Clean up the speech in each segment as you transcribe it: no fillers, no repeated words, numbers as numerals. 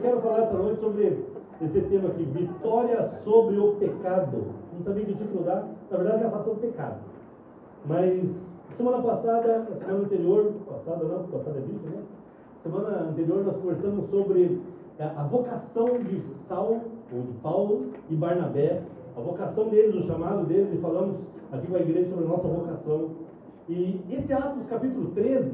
quero falar essa noite sobre esse tema aqui, vitória sobre o pecado. Não sabia que título dar, na verdade eu ia falar sobre o pecado. Mas semana passada, a semana anterior, passada é bicho, né? Semana anterior nós conversamos sobre a vocação de Saulo, ou de Paulo e Barnabé, a vocação deles, o chamado deles, e falamos aqui com a igreja sobre a nossa vocação. E esse Atos capítulo 13,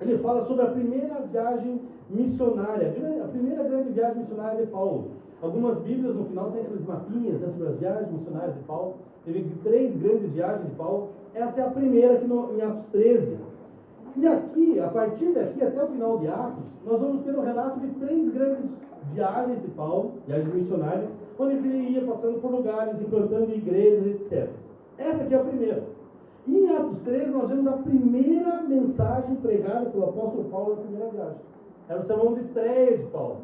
ele fala sobre a primeira viagem missionária, a primeira grande viagem missionária de Paulo. Algumas bíblias no final tem aqueles mapinhas, né, sobre as viagens missionárias de Paulo. Teve 3 grandes viagens de Paulo. Essa é a primeira aqui em Atos 13. E aqui, a partir daqui até o final de Atos, nós vamos ter um relato de 3 grandes viagens de Paulo, viagens missionárias, onde ele ia passando por lugares, implantando igrejas, etc. Essa aqui é a primeira. E em Atos 13 nós vemos a primeira mensagem pregada pelo apóstolo Paulo na primeira viagem. Era o sermão de estreia de Paulo,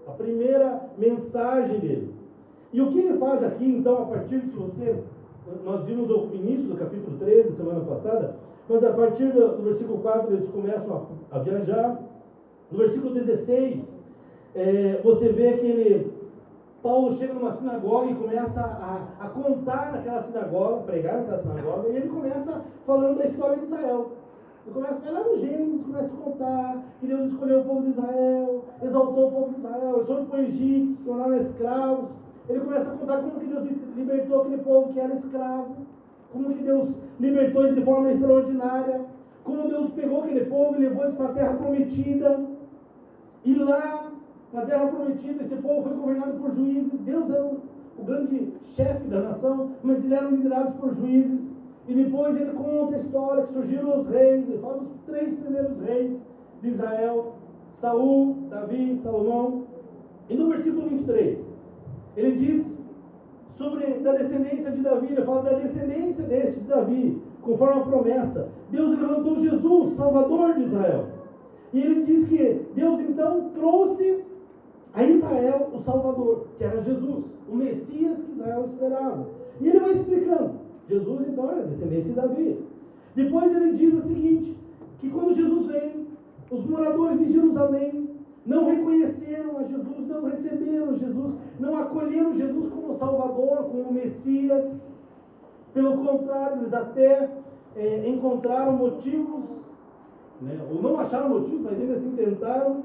a primeira mensagem dele. E o que ele faz aqui, então, a partir de nós vimos o início do capítulo 13, semana passada, mas a partir do versículo 4 eles começam a viajar. No versículo 16, você vê que Paulo chega numa sinagoga e começa a contar naquela sinagoga, pregar naquela sinagoga, e ele começa falando da história de Israel. Ele começa a falar no Gênesis, começa a contar que Deus escolheu o povo de Israel, exaltou o povo de Israel, eles foram para o Egito, se tornaram escravos. Ele começa a contar como que Deus libertou aquele povo que era escravo, como que Deus libertou eles de forma extraordinária, como Deus pegou aquele povo e levou eles para a terra prometida, e lá, na terra prometida, esse povo foi governado por juízes. Deus era o grande chefe da nação, mas eles eram liderados por juízes. E depois ele conta a história que surgiram os reis, ele fala dos 3 primeiros reis de Israel, Saul, Davi, Salomão. E no versículo 23, ele diz da descendência de Davi, ele fala da descendência deste de Davi, conforme a promessa. Deus levantou Jesus, Salvador de Israel. E ele diz que Deus então trouxe a Israel o Salvador, que era Jesus, o Messias que Israel esperava. E ele vai explicando. Jesus então era descendência de Davi. Depois ele diz o seguinte, que quando Jesus veio, os moradores de Jerusalém não reconheceram a Jesus, não receberam Jesus, não acolheram Jesus como Salvador, como Messias. Pelo contrário, eles até encontraram motivos, né, ou não acharam motivos, mas eles assim tentaram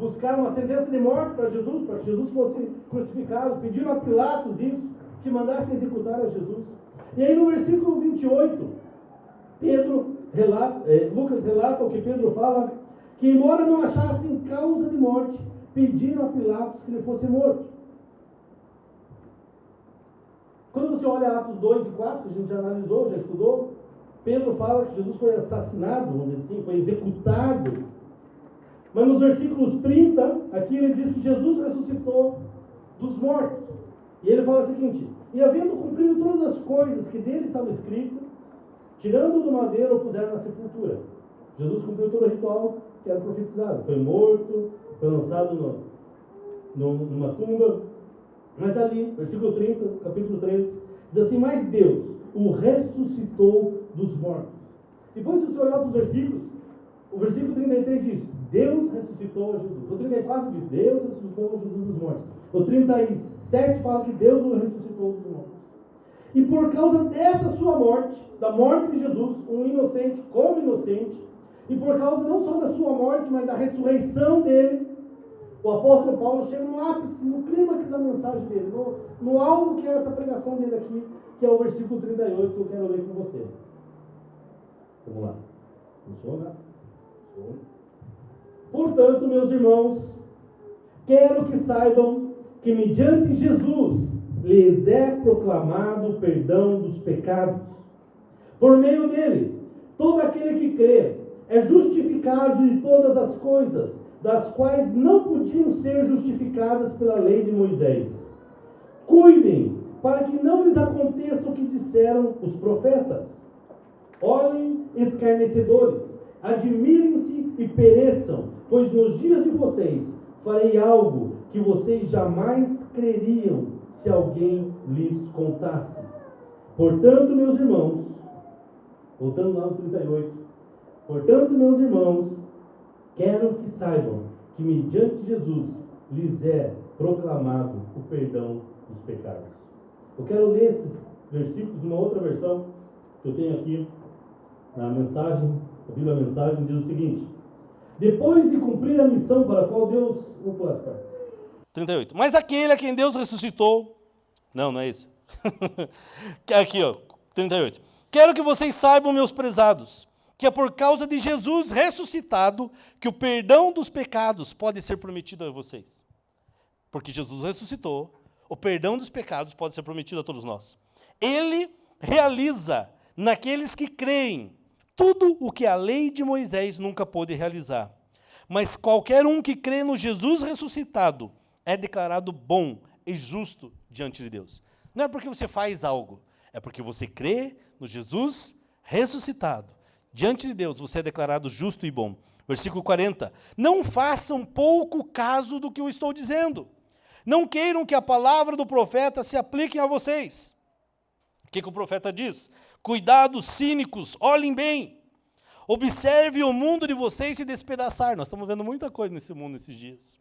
buscar uma sentença de morte para que Jesus fosse crucificado. Pediram a Pilatos isso, que mandasse executar a Jesus. E aí no versículo 28, Lucas relata o que Pedro fala, que embora não achassem causa de morte, pediram a Pilatos que ele fosse morto. Quando você olha Atos 2 e 4, que a gente já analisou, já estudou, Pedro fala que Jesus foi assassinado, vamos dizer assim, foi executado. Mas nos versículos 30, aqui ele diz que Jesus ressuscitou dos mortos. E ele fala o seguinte, e havendo cumprido todas as coisas que dele estavam escritas, tirando do madeiro, o puseram na sepultura. Jesus cumpriu todo o ritual que era profetizado. Foi morto, foi lançado numa tumba. Mas ali, versículo 30, capítulo 13, diz assim, mas Deus o ressuscitou dos mortos. Depois, se você olhar para os versículos, o versículo 33 diz, Deus ressuscitou Jesus. O 34 diz, Deus ressuscitou Jesus dos mortos. O 37 fala que Deus o ressuscitou dos mortos. E por causa dessa sua morte, da morte de Jesus, um inocente como inocente, e por causa não só da sua morte, mas da ressurreição dele, o apóstolo Paulo chega no ápice, no clímax da mensagem dele, no alvo que é essa pregação dele aqui, que é o versículo 38, que eu quero ler com você. Vamos lá. Funciona? Funciona. Portanto, meus irmãos, quero que saibam que mediante Jesus lhes é proclamado o perdão dos pecados. Por meio dele, todo aquele que crê é justificado de todas as coisas, das quais não podiam ser justificadas pela lei de Moisés. Cuidem, para que não lhes aconteça o que disseram os profetas. Olhem, escarnecedores, admirem-se e pereçam, pois nos dias de vocês farei algo que vocês jamais creriam se alguém lhes contasse. Portanto, meus irmãos, voltando lá no 38, portanto, meus irmãos, quero que saibam que mediante Jesus lhes é proclamado o perdão dos pecados. Eu quero ler esses versículos numa outra versão que eu tenho aqui na mensagem, a Bíblia Mensagem diz o seguinte: depois de cumprir a missão para a qual Deus... Vou pular essa parte. 38. Mas aquele a quem Deus ressuscitou... Não é esse. Aqui, ó, 38. Quero que vocês saibam, meus prezados, que é por causa de Jesus ressuscitado que o perdão dos pecados pode ser prometido a vocês. Porque Jesus ressuscitou, o perdão dos pecados pode ser prometido a todos nós. Ele realiza naqueles que creem tudo o que a lei de Moisés nunca pôde realizar. Mas qualquer um que crê no Jesus ressuscitado é declarado bom e justo diante de Deus. Não é porque você faz algo, é porque você crê no Jesus ressuscitado. Diante de Deus você é declarado justo e bom. Versículo 40. Não façam pouco caso do que eu estou dizendo. Não queiram que a palavra do profeta se aplique a vocês. O que o profeta diz? Cuidado, cínicos, olhem bem. Observe o mundo de vocês se despedaçar. Nós estamos vendo muita coisa nesse mundo nesses dias.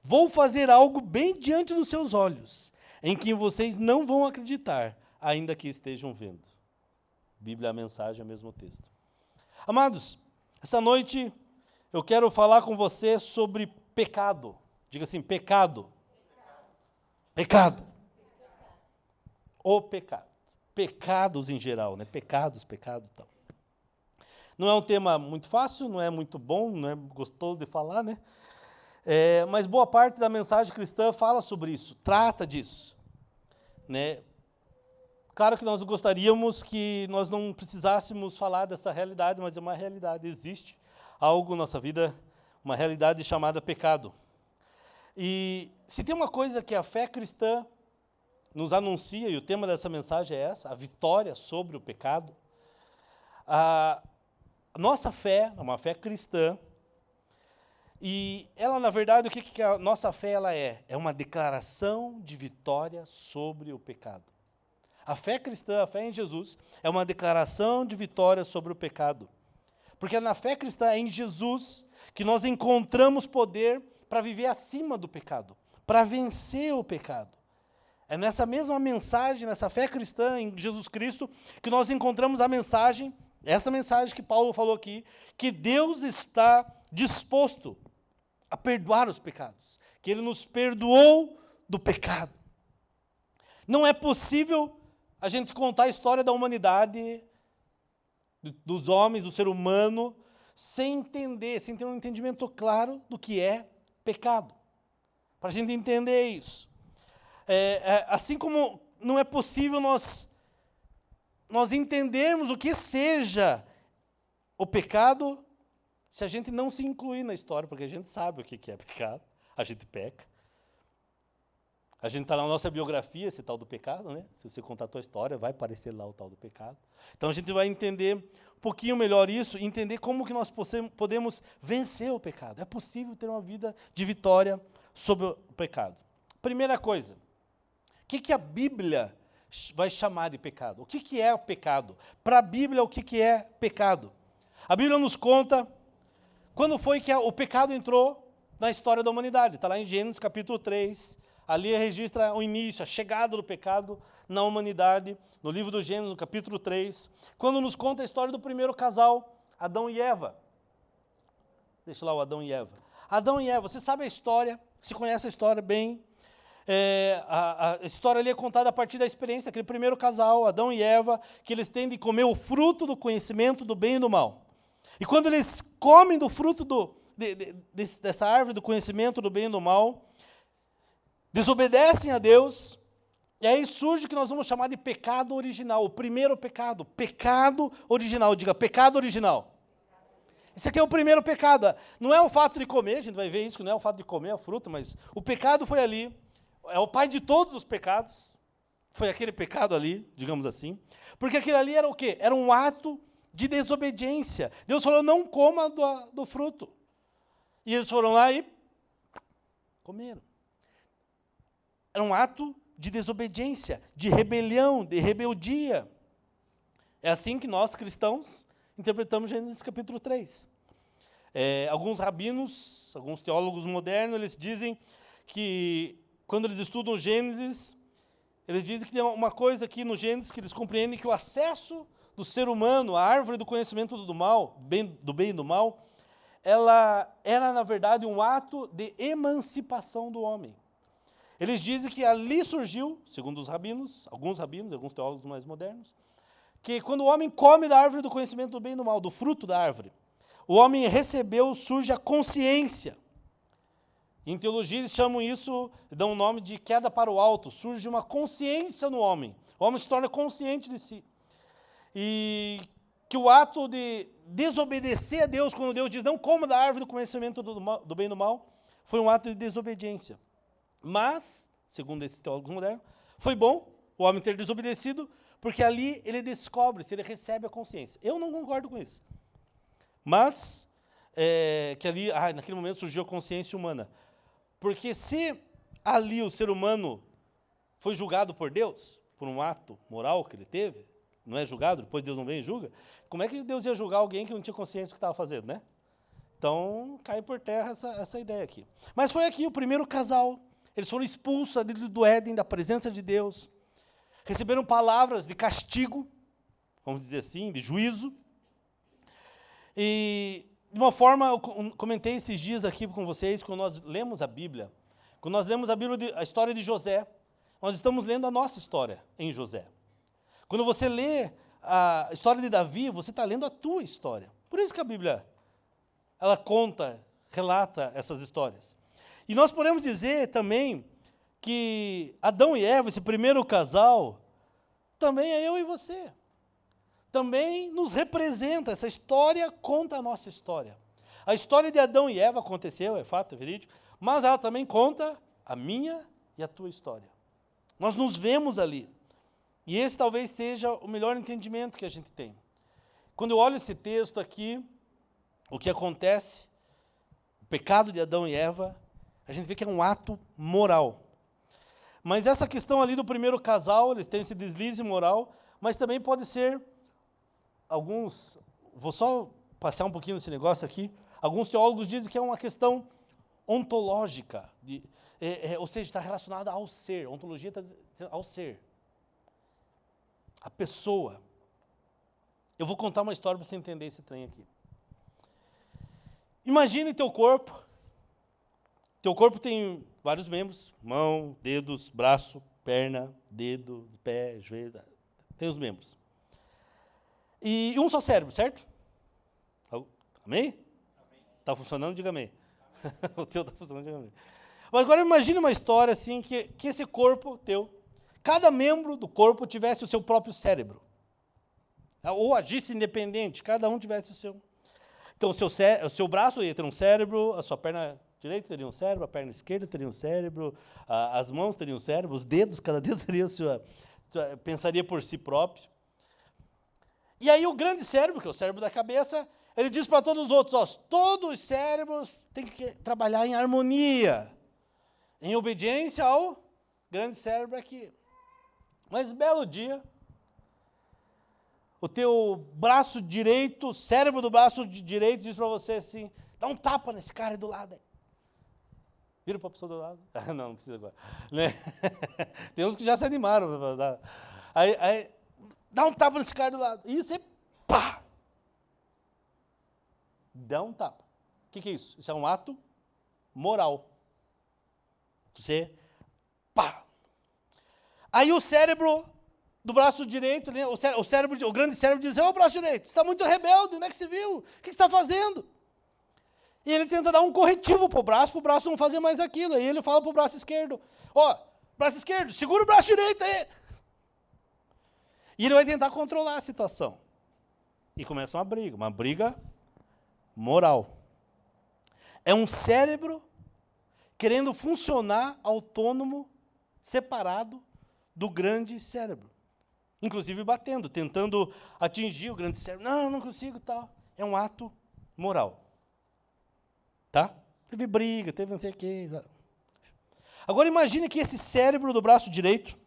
Vou fazer algo bem diante dos seus olhos, em que vocês não vão acreditar, ainda que estejam vendo. Bíblia, a mensagem, é o mesmo texto. Amados, essa noite eu quero falar com você sobre pecado. Diga assim, pecado. Pecado. O pecado. Pecados em geral, né? Pecados e tal. Não é um tema muito fácil, não é muito bom, não é gostoso de falar, né? Mas boa parte da mensagem cristã fala sobre isso, trata disso, né? Claro que nós gostaríamos que nós não precisássemos falar dessa realidade, mas é uma realidade, existe algo na nossa vida, uma realidade chamada pecado. E se tem uma coisa que a fé cristã nos anuncia, e o tema dessa mensagem é essa, a vitória sobre o pecado, a nossa fé é uma fé cristã, e ela, na verdade, o que a nossa fé ela é? É uma declaração de vitória sobre o pecado. A fé cristã, a fé em Jesus, é uma declaração de vitória sobre o pecado. Porque é na fé cristã, é em Jesus, que nós encontramos poder para viver acima do pecado, para vencer o pecado. É nessa mesma mensagem, nessa fé cristã em Jesus Cristo, que nós encontramos a mensagem, essa mensagem que Paulo falou aqui, que Deus está disposto a perdoar os pecados, que Ele nos perdoou do pecado. Não é possível a gente contar a história da humanidade, dos homens, do ser humano, sem entender, sem ter um entendimento claro do que é pecado. Para a gente entender isso. Assim como não é possível nós entendermos o que seja o pecado, se a gente não se incluir na história, porque a gente sabe o que é pecado, a gente peca. A gente está na nossa biografia, esse tal do pecado, né? Se você contar a tua história, vai aparecer lá o tal do pecado. Então a gente vai entender um pouquinho melhor isso, entender como que nós podemos vencer o pecado. É possível ter uma vida de vitória sobre o pecado. Primeira coisa, o que a Bíblia vai chamar de pecado? O que é o pecado? Para a Bíblia, o que é pecado? A Bíblia nos conta quando foi que o pecado entrou na história da humanidade. Está lá em Gênesis capítulo 3, ali registra o início, a chegada do pecado na humanidade, no livro do Gênesis, no capítulo 3, quando nos conta a história do primeiro casal, Adão e Eva. Deixa lá o Adão e Eva. Adão e Eva, você sabe a história, você conhece a história bem. A história ali é contada a partir da experiência daquele primeiro casal, Adão e Eva, que eles têm de comer o fruto do conhecimento do bem e do mal. E quando eles comem do fruto dessa árvore do conhecimento do bem e do mal, desobedecem a Deus, e aí surge o que nós vamos chamar de pecado original, o primeiro pecado original, diga, pecado original. Esse aqui é o primeiro pecado, não é o fato de comer, a gente vai ver isso, que não é o fato de comer a fruta, mas o pecado foi ali, é o pai de todos os pecados, foi aquele pecado ali, digamos assim, porque aquele ali era o quê? Era um ato de desobediência. Deus falou, não coma do fruto. E eles foram lá e comeram. Era um ato de desobediência, de rebelião, de rebeldia. É assim que nós, cristãos, interpretamos Gênesis capítulo 3. Alguns rabinos, alguns teólogos modernos, eles dizem que quando eles estudam Gênesis, eles dizem que tem uma coisa aqui no Gênesis que eles compreendem, que o acesso do ser humano à árvore do conhecimento do mal, do bem e do mal, ela era, na verdade, um ato de emancipação do homem. Eles dizem que ali surgiu, segundo os rabinos, alguns teólogos mais modernos, que quando o homem come da árvore do conhecimento do bem e do mal, do fruto da árvore, o homem recebeu, surge a consciência. Em teologia eles chamam isso, dão o nome de queda para o alto, surge uma consciência no homem. O homem se torna consciente de si. E que o ato de desobedecer a Deus, quando Deus diz, não coma da árvore do conhecimento do bem e do mal, foi um ato de desobediência. Mas, segundo esses teólogos modernos, foi bom o homem ter desobedecido, porque ali ele descobre, se ele recebe a consciência. Eu não concordo com isso. Mas, que ali, naquele momento surgiu a consciência humana. Porque se ali o ser humano foi julgado por Deus, por um ato moral que ele teve, não é julgado, depois Deus não vem e julga, como é que Deus ia julgar alguém que não tinha consciência do que estava fazendo, né? Então, cai por terra essa ideia aqui. Mas foi aqui o primeiro casal, eles foram expulsos do Éden, da presença de Deus, receberam palavras de castigo, vamos dizer assim, de juízo, e de uma forma, eu comentei esses dias aqui com vocês, quando nós lemos a Bíblia, a história de José, nós estamos lendo a nossa história em José. Quando você lê a história de Davi, você está lendo a tua história. Por isso que a Bíblia, ela relata essas histórias. E nós podemos dizer também que Adão e Eva, esse primeiro casal, também é eu e você. Também nos representa, essa história conta a nossa história. A história de Adão e Eva aconteceu, é fato, é verídico, mas ela também conta a minha e a tua história. Nós nos vemos ali. E esse talvez seja o melhor entendimento que a gente tem. Quando eu olho esse texto aqui, o que acontece, o pecado de Adão e Eva, a gente vê que é um ato moral. Mas essa questão ali do primeiro casal, eles têm esse deslize moral, mas também pode ser vou só passar um pouquinho nesse negócio aqui, alguns teólogos dizem que é uma questão ontológica, ou seja, está relacionada ao ser, ontologia está ao ser. A pessoa. Eu vou contar uma história para você entender esse trem aqui. Imagine teu corpo. Teu corpo tem vários membros, mão, dedos, braço, perna, dedo, pé, joelho, tem os membros. E um só cérebro, certo? Amém? Está funcionando? Diga amém. O teu está funcionando, diga amém. Mas agora imagine uma história assim, que esse corpo teu, cada membro do corpo tivesse o seu próprio cérebro. Ou agisse independente, cada um tivesse o seu. Então, o seu braço ia ter um cérebro, a sua perna direita teria um cérebro, a perna esquerda teria um cérebro, as mãos teriam um cérebro, os dedos, cada dedo teria pensaria por si próprio. E aí o grande cérebro, que é o cérebro da cabeça, ele diz para todos os outros, todos os cérebros têm que trabalhar em harmonia, em obediência ao grande cérebro aqui. Mas belo dia, o teu braço direito, o cérebro do braço direito diz para você assim, dá um tapa nesse cara aí do lado aí. Vira para a pessoa do lado. Não precisa agora. Né? Tem uns que já se animaram. Aí, dá um tapa nesse cara do lado. E você, pá! Dá um tapa. O que é isso? Isso é um ato moral. Você, pá! Aí o cérebro do braço direito, o grande cérebro diz, ô braço direito, você está muito rebelde, onde é que você viu? O que você está fazendo? E ele tenta dar um corretivo para o braço não fazer mais aquilo. Aí ele fala para o braço esquerdo, braço esquerdo, segura o braço direito aí. E ele vai tentar controlar a situação. E começa uma briga moral. É um cérebro querendo funcionar autônomo, separado do grande cérebro. Inclusive batendo, tentando atingir o grande cérebro. Não consigo, tal. É um ato moral. Tá? Teve briga, teve não sei o quê. Agora imagine que esse cérebro do braço direito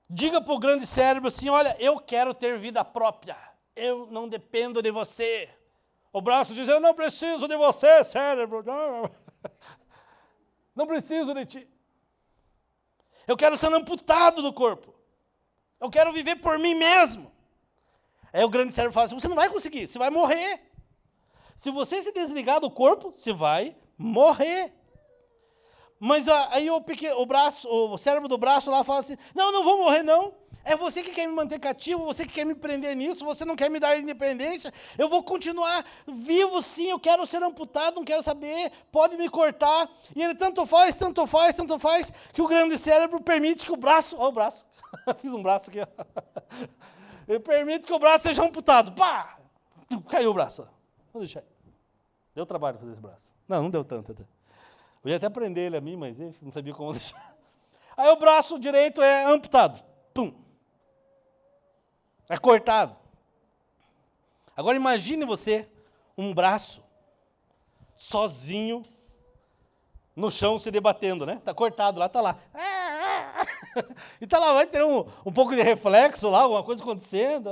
diga para o grande cérebro assim, olha, eu quero ter vida própria, eu não dependo de você. O braço diz, eu não preciso de você, cérebro. Não preciso de ti. Eu quero ser amputado do corpo. Eu quero viver por mim mesmo. Aí o grande cérebro fala assim, você não vai conseguir, você vai morrer. Se você se desligar do corpo, você vai morrer. Mas aí o cérebro do braço lá fala assim, não vou morrer não. É você que quer me manter cativo, você que quer me prender nisso, você não quer me dar independência. Eu vou continuar vivo sim, eu quero ser amputado, não quero saber, pode me cortar. E ele tanto faz, que o grande cérebro permite que o braço, ó o braço, fiz um braço aqui, ó. Ele permite que o braço seja amputado. Pá! Caiu o braço. Vou deixar aí. Deu trabalho fazer esse braço. Não deu tanto até. Eu ia até prender ele a mim, mas ele não sabia como deixar. Aí o braço direito é amputado. Pum. É cortado. Agora imagine você, um braço, sozinho, no chão se debatendo, né? Está cortado lá, está lá. E está lá, vai ter um pouco de reflexo lá, alguma coisa acontecendo.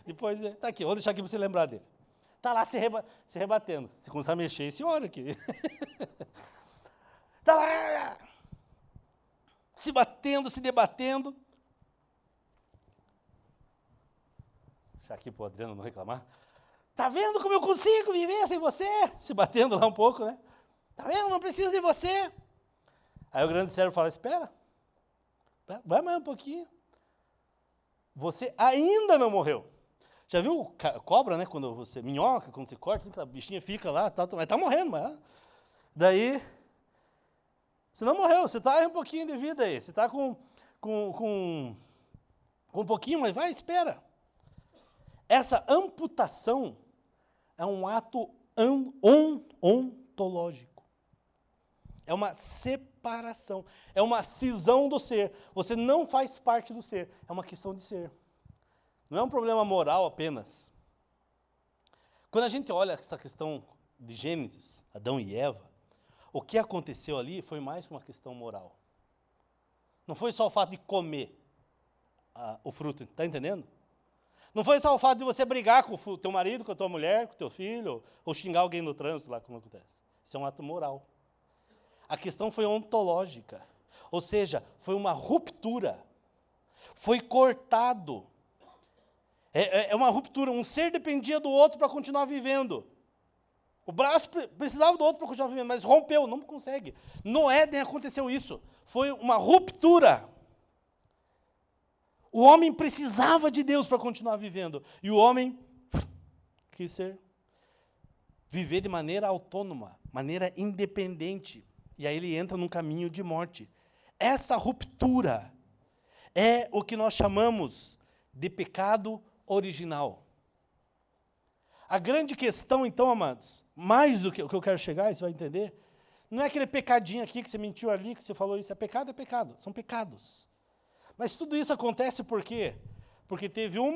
Depois, está aqui, vou deixar aqui para você lembrar dele. Está lá se rebatendo. Se começar a mexer, esse olha aqui. Está lá, se batendo, se debatendo. Deixar aqui para o Adriano não reclamar. Tá vendo como eu consigo viver sem você? Se batendo lá um pouco, né? Tá vendo? Não preciso de você. Aí o grande cérebro fala, espera. Vai mais um pouquinho. Você ainda não morreu. Já viu cobra, né? Quando você, minhoca, quando você corta, assim, a bichinha fica lá, mas tá morrendo, mas... Daí, você não morreu, você tá aí um pouquinho de vida aí. Você tá com um pouquinho, mas vai, espera. Essa amputação é um ato ontológico. É uma separação. É uma cisão do ser. Você não faz parte do ser. É uma questão de ser. Não é um problema moral apenas. Quando a gente olha essa questão de Gênesis, Adão e Eva, o que aconteceu ali foi mais que uma questão moral. Não foi só o fato de comer o fruto, está entendendo? Não foi só o fato de você brigar com o teu marido, com a tua mulher, com o teu filho, ou xingar alguém no trânsito lá, como acontece. Isso é um ato moral. A questão foi ontológica. Ou seja, foi uma ruptura. Foi cortado. É uma ruptura. Um ser dependia do outro para continuar vivendo. O braço precisava do outro para continuar vivendo, mas rompeu, não consegue. No Éden aconteceu isso. Foi uma ruptura. O homem precisava de Deus para continuar vivendo. E o homem quis viver de maneira autônoma, maneira independente. E aí ele entra num caminho de morte. Essa ruptura é o que nós chamamos de pecado original. A grande questão, então, amados, mais do que o que eu quero chegar, e você vai entender, não é aquele pecadinho aqui que você mentiu ali, que você falou isso, é pecado, são pecados. Mas tudo isso acontece por quê? Porque teve um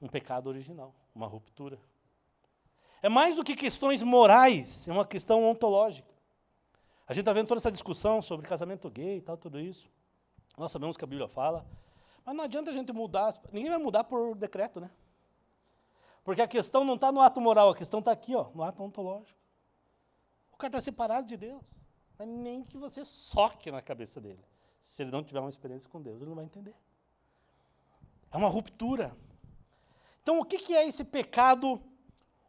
pecado original, uma ruptura. É mais do que questões morais, é uma questão ontológica. A gente está vendo toda essa discussão sobre casamento gay e tal, tudo isso. Nós sabemos que a Bíblia fala, mas não adianta a gente mudar, ninguém vai mudar por decreto, né? Porque a questão não está no ato moral, a questão está aqui, ó, no ato ontológico. O cara está separado de Deus, mas nem que você soque na cabeça dele. Se ele não tiver uma experiência com Deus, ele não vai entender. É uma ruptura. Então, o que é esse pecado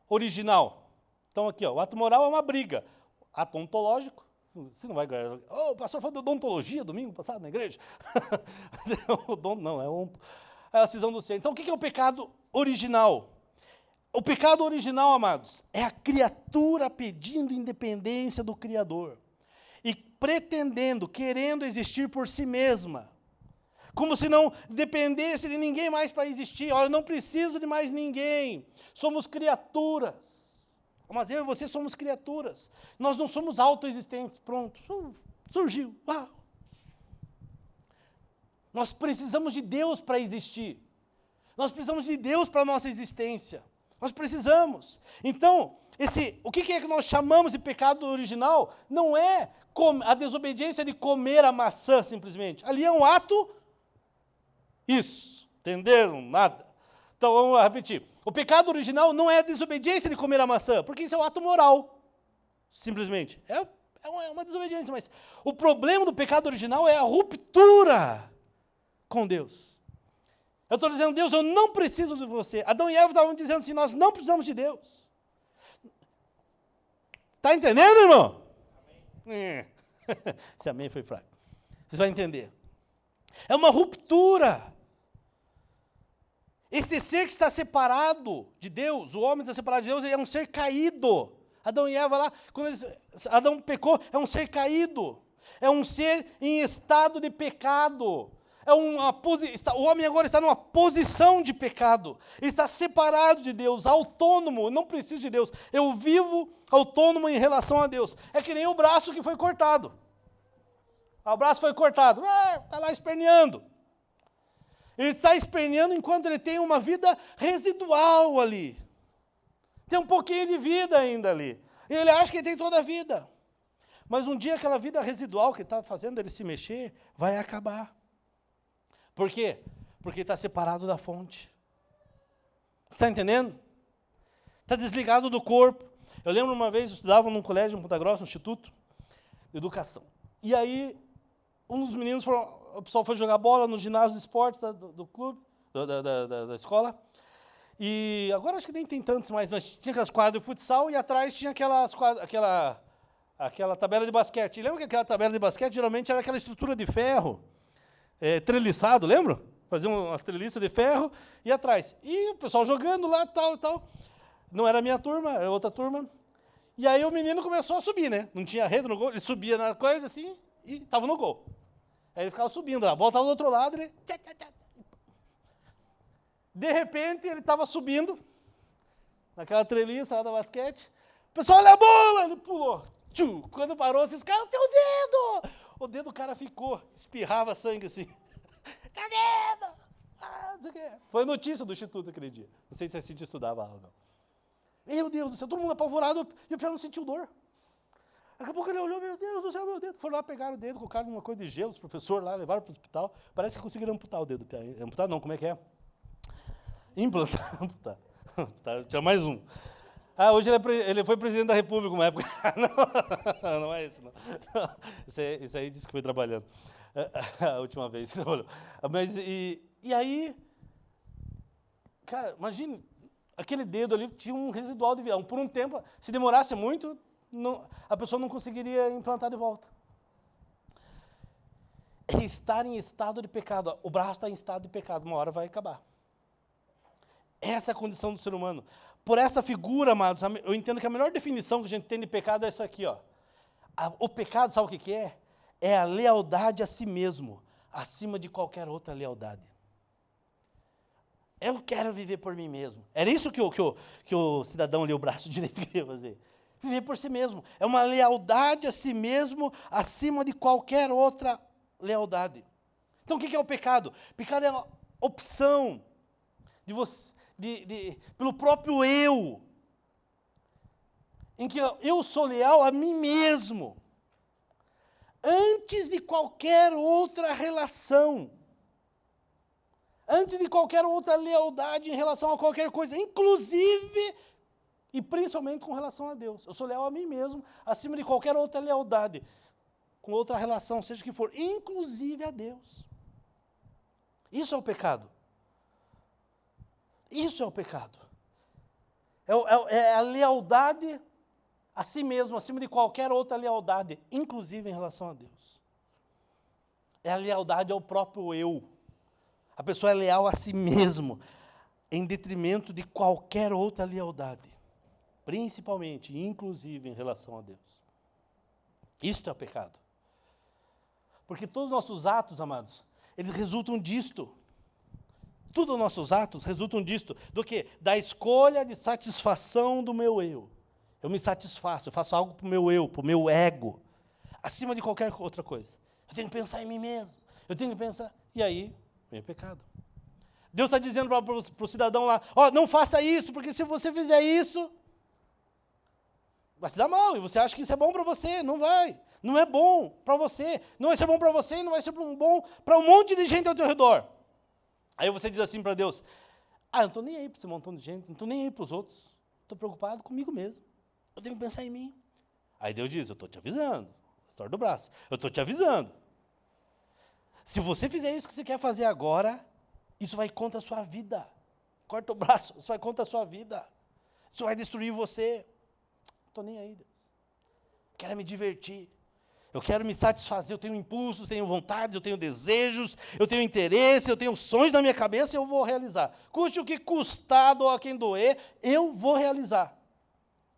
original? Então, aqui, ó, o ato moral é uma briga. Ato ontológico, você não vai ganhar. Oh, o pastor falou de odontologia domingo passado na igreja. Não, é a cisão do ser. Então, o que é o pecado original? O pecado original, amados, é a criatura pedindo independência do Criador. E pretendendo, querendo existir por si mesma. Como se não dependesse de ninguém mais para existir. Olha, eu não preciso de mais ninguém. Somos criaturas. Mas eu e você somos criaturas. Nós não somos autoexistentes. Pronto, surgiu. Uau. Nós precisamos de Deus para existir. Nós precisamos de Deus para a nossa existência. Nós precisamos. Então, o que é que nós chamamos de pecado original? Não é a desobediência de comer a maçã, simplesmente. Ali é um ato, isso, entenderam? Nada. Então, vamos repetir. O pecado original não é a desobediência de comer a maçã, porque isso é um ato moral. simplesmente. É uma desobediência, mas o problema do pecado original é a ruptura com Deus. Eu estou dizendo, Deus, eu não preciso de você. Adão e Eva estavam dizendo assim, nós não precisamos de Deus. Está entendendo, irmão? Amém. Esse amém foi fraco. Você vai entender. É uma ruptura. Esse ser que está separado de Deus, o homem que está separado de Deus, ele é um ser caído. Adão e Eva lá, quando Adão pecou, é um ser caído. É um ser em estado de pecado. O homem agora está numa posição de pecado. Ele está separado de Deus, autônomo, não precisa de Deus. Eu vivo autônomo em relação a Deus. É que nem o braço que foi cortado. O braço foi cortado, está lá esperneando. Ele está esperneando enquanto ele tem uma vida residual ali. Tem um pouquinho de vida ainda ali. E ele acha que ele tem toda a vida. Mas um dia aquela vida residual que está fazendo ele se mexer, vai acabar. Por quê? Porque está separado da fonte. Está entendendo? Está desligado do corpo. Eu lembro uma vez, eu estudava num colégio em Ponta Grossa, um instituto de educação. E aí, um dos meninos, o pessoal foi jogar bola no ginásio de esportes do clube, da escola. E agora acho que nem tem tantos mais, mas tinha aquelas quadras de futsal e atrás tinha aquela tabela de basquete. E lembra que aquela tabela de basquete geralmente era aquela estrutura de ferro, treliçado, lembra? Faziam umas treliças de ferro e atrás. E o pessoal jogando lá, tal. Não era a minha turma, era outra turma. E aí o menino começou a subir, né? Não tinha rede no gol, ele subia na coisa assim e estava no gol. Aí ele ficava subindo lá, a bola estava do outro lado, ele... De repente, ele estava subindo, naquela treliça lá da basquete. O pessoal, olha a bola! Ele pulou. Quando parou, os caras, teu dedo! O dedo do cara ficou, espirrava sangue assim. Teu dedo! Não sei o quê. Foi notícia do instituto aquele dia. Não sei se a Cintia estudava lá ou não. Meu Deus do céu, todo mundo apavorado, e o pior não sentiu dor. Daqui a pouco ele olhou, meu Deus do céu, meu dedo. Foram lá, pegaram o dedo, colocaram numa coisa de gelo, os professores lá, levaram para o hospital. Parece que conseguiram amputar o dedo. Amputar não, como é que é? Implantar. Tinha mais um. Hoje ele foi presidente da República uma época. Não é isso, não. Isso aí disse que foi trabalhando. A última vez que trabalhou. Mas, e aí, cara, imagine, aquele dedo ali tinha um residual de vida. Por um tempo, se demorasse muito, a pessoa não conseguiria implantar de volta. É estar em estado de pecado. O braço está em estado de pecado, uma hora vai acabar. Essa é a condição do ser humano. Por essa figura, amados, eu entendo que a melhor definição que a gente tem de pecado é isso aqui, ó. O pecado, sabe o que é? É a lealdade a si mesmo, acima de qualquer outra lealdade. Eu quero viver por mim mesmo. Era isso que o cidadão ali, o braço direito, queria fazer. Viver por si mesmo. É uma lealdade a si mesmo, acima de qualquer outra lealdade. Então, o que é o pecado? Pecado é uma opção de você... pelo próprio eu, em que eu sou leal a mim mesmo, antes de qualquer outra relação, antes de qualquer outra lealdade em relação a qualquer coisa, inclusive e principalmente com relação a Deus. Eu sou leal a mim mesmo, acima de qualquer outra lealdade, com outra relação, seja que for, inclusive a Deus. Isso é o pecado. Isso é o pecado. É a lealdade a si mesmo, acima de qualquer outra lealdade, inclusive em relação a Deus. É a lealdade ao próprio eu. A pessoa é leal a si mesmo, em detrimento de qualquer outra lealdade, principalmente, inclusive em relação a Deus. Isto é o pecado. Porque todos os nossos atos, amados, eles resultam disto. Todos os nossos atos resultam disto. Do quê? Da escolha de satisfação do meu eu. Eu me satisfaço, eu faço algo para o meu eu, para o meu ego, acima de qualquer outra coisa. Eu tenho que pensar em mim mesmo. Eu tenho que pensar... E aí, vem o pecado. Deus está dizendo para o cidadão lá, não faça isso, porque se você fizer isso, vai se dar mal, e você acha que isso é bom para você. Não vai. Não é bom para você. Não vai ser bom para você e não vai ser bom para um monte de gente ao teu redor. Aí você diz assim para Deus, eu não estou nem aí para esse montão de gente, não estou nem aí para os outros, estou preocupado comigo mesmo. Eu tenho que pensar em mim. Aí Deus diz, eu estou te avisando. História do braço. Eu estou te avisando. Se você fizer isso que você quer fazer agora, isso vai contra a sua vida. Corta o braço, isso vai contra a sua vida. Isso vai destruir você. Não estou nem aí, Deus. Quero me divertir. Eu quero me satisfazer, eu tenho impulsos, tenho vontades, eu tenho desejos, eu tenho interesse, eu tenho sonhos na minha cabeça e eu vou realizar. Custe o que custar, doa quem doer, eu vou realizar.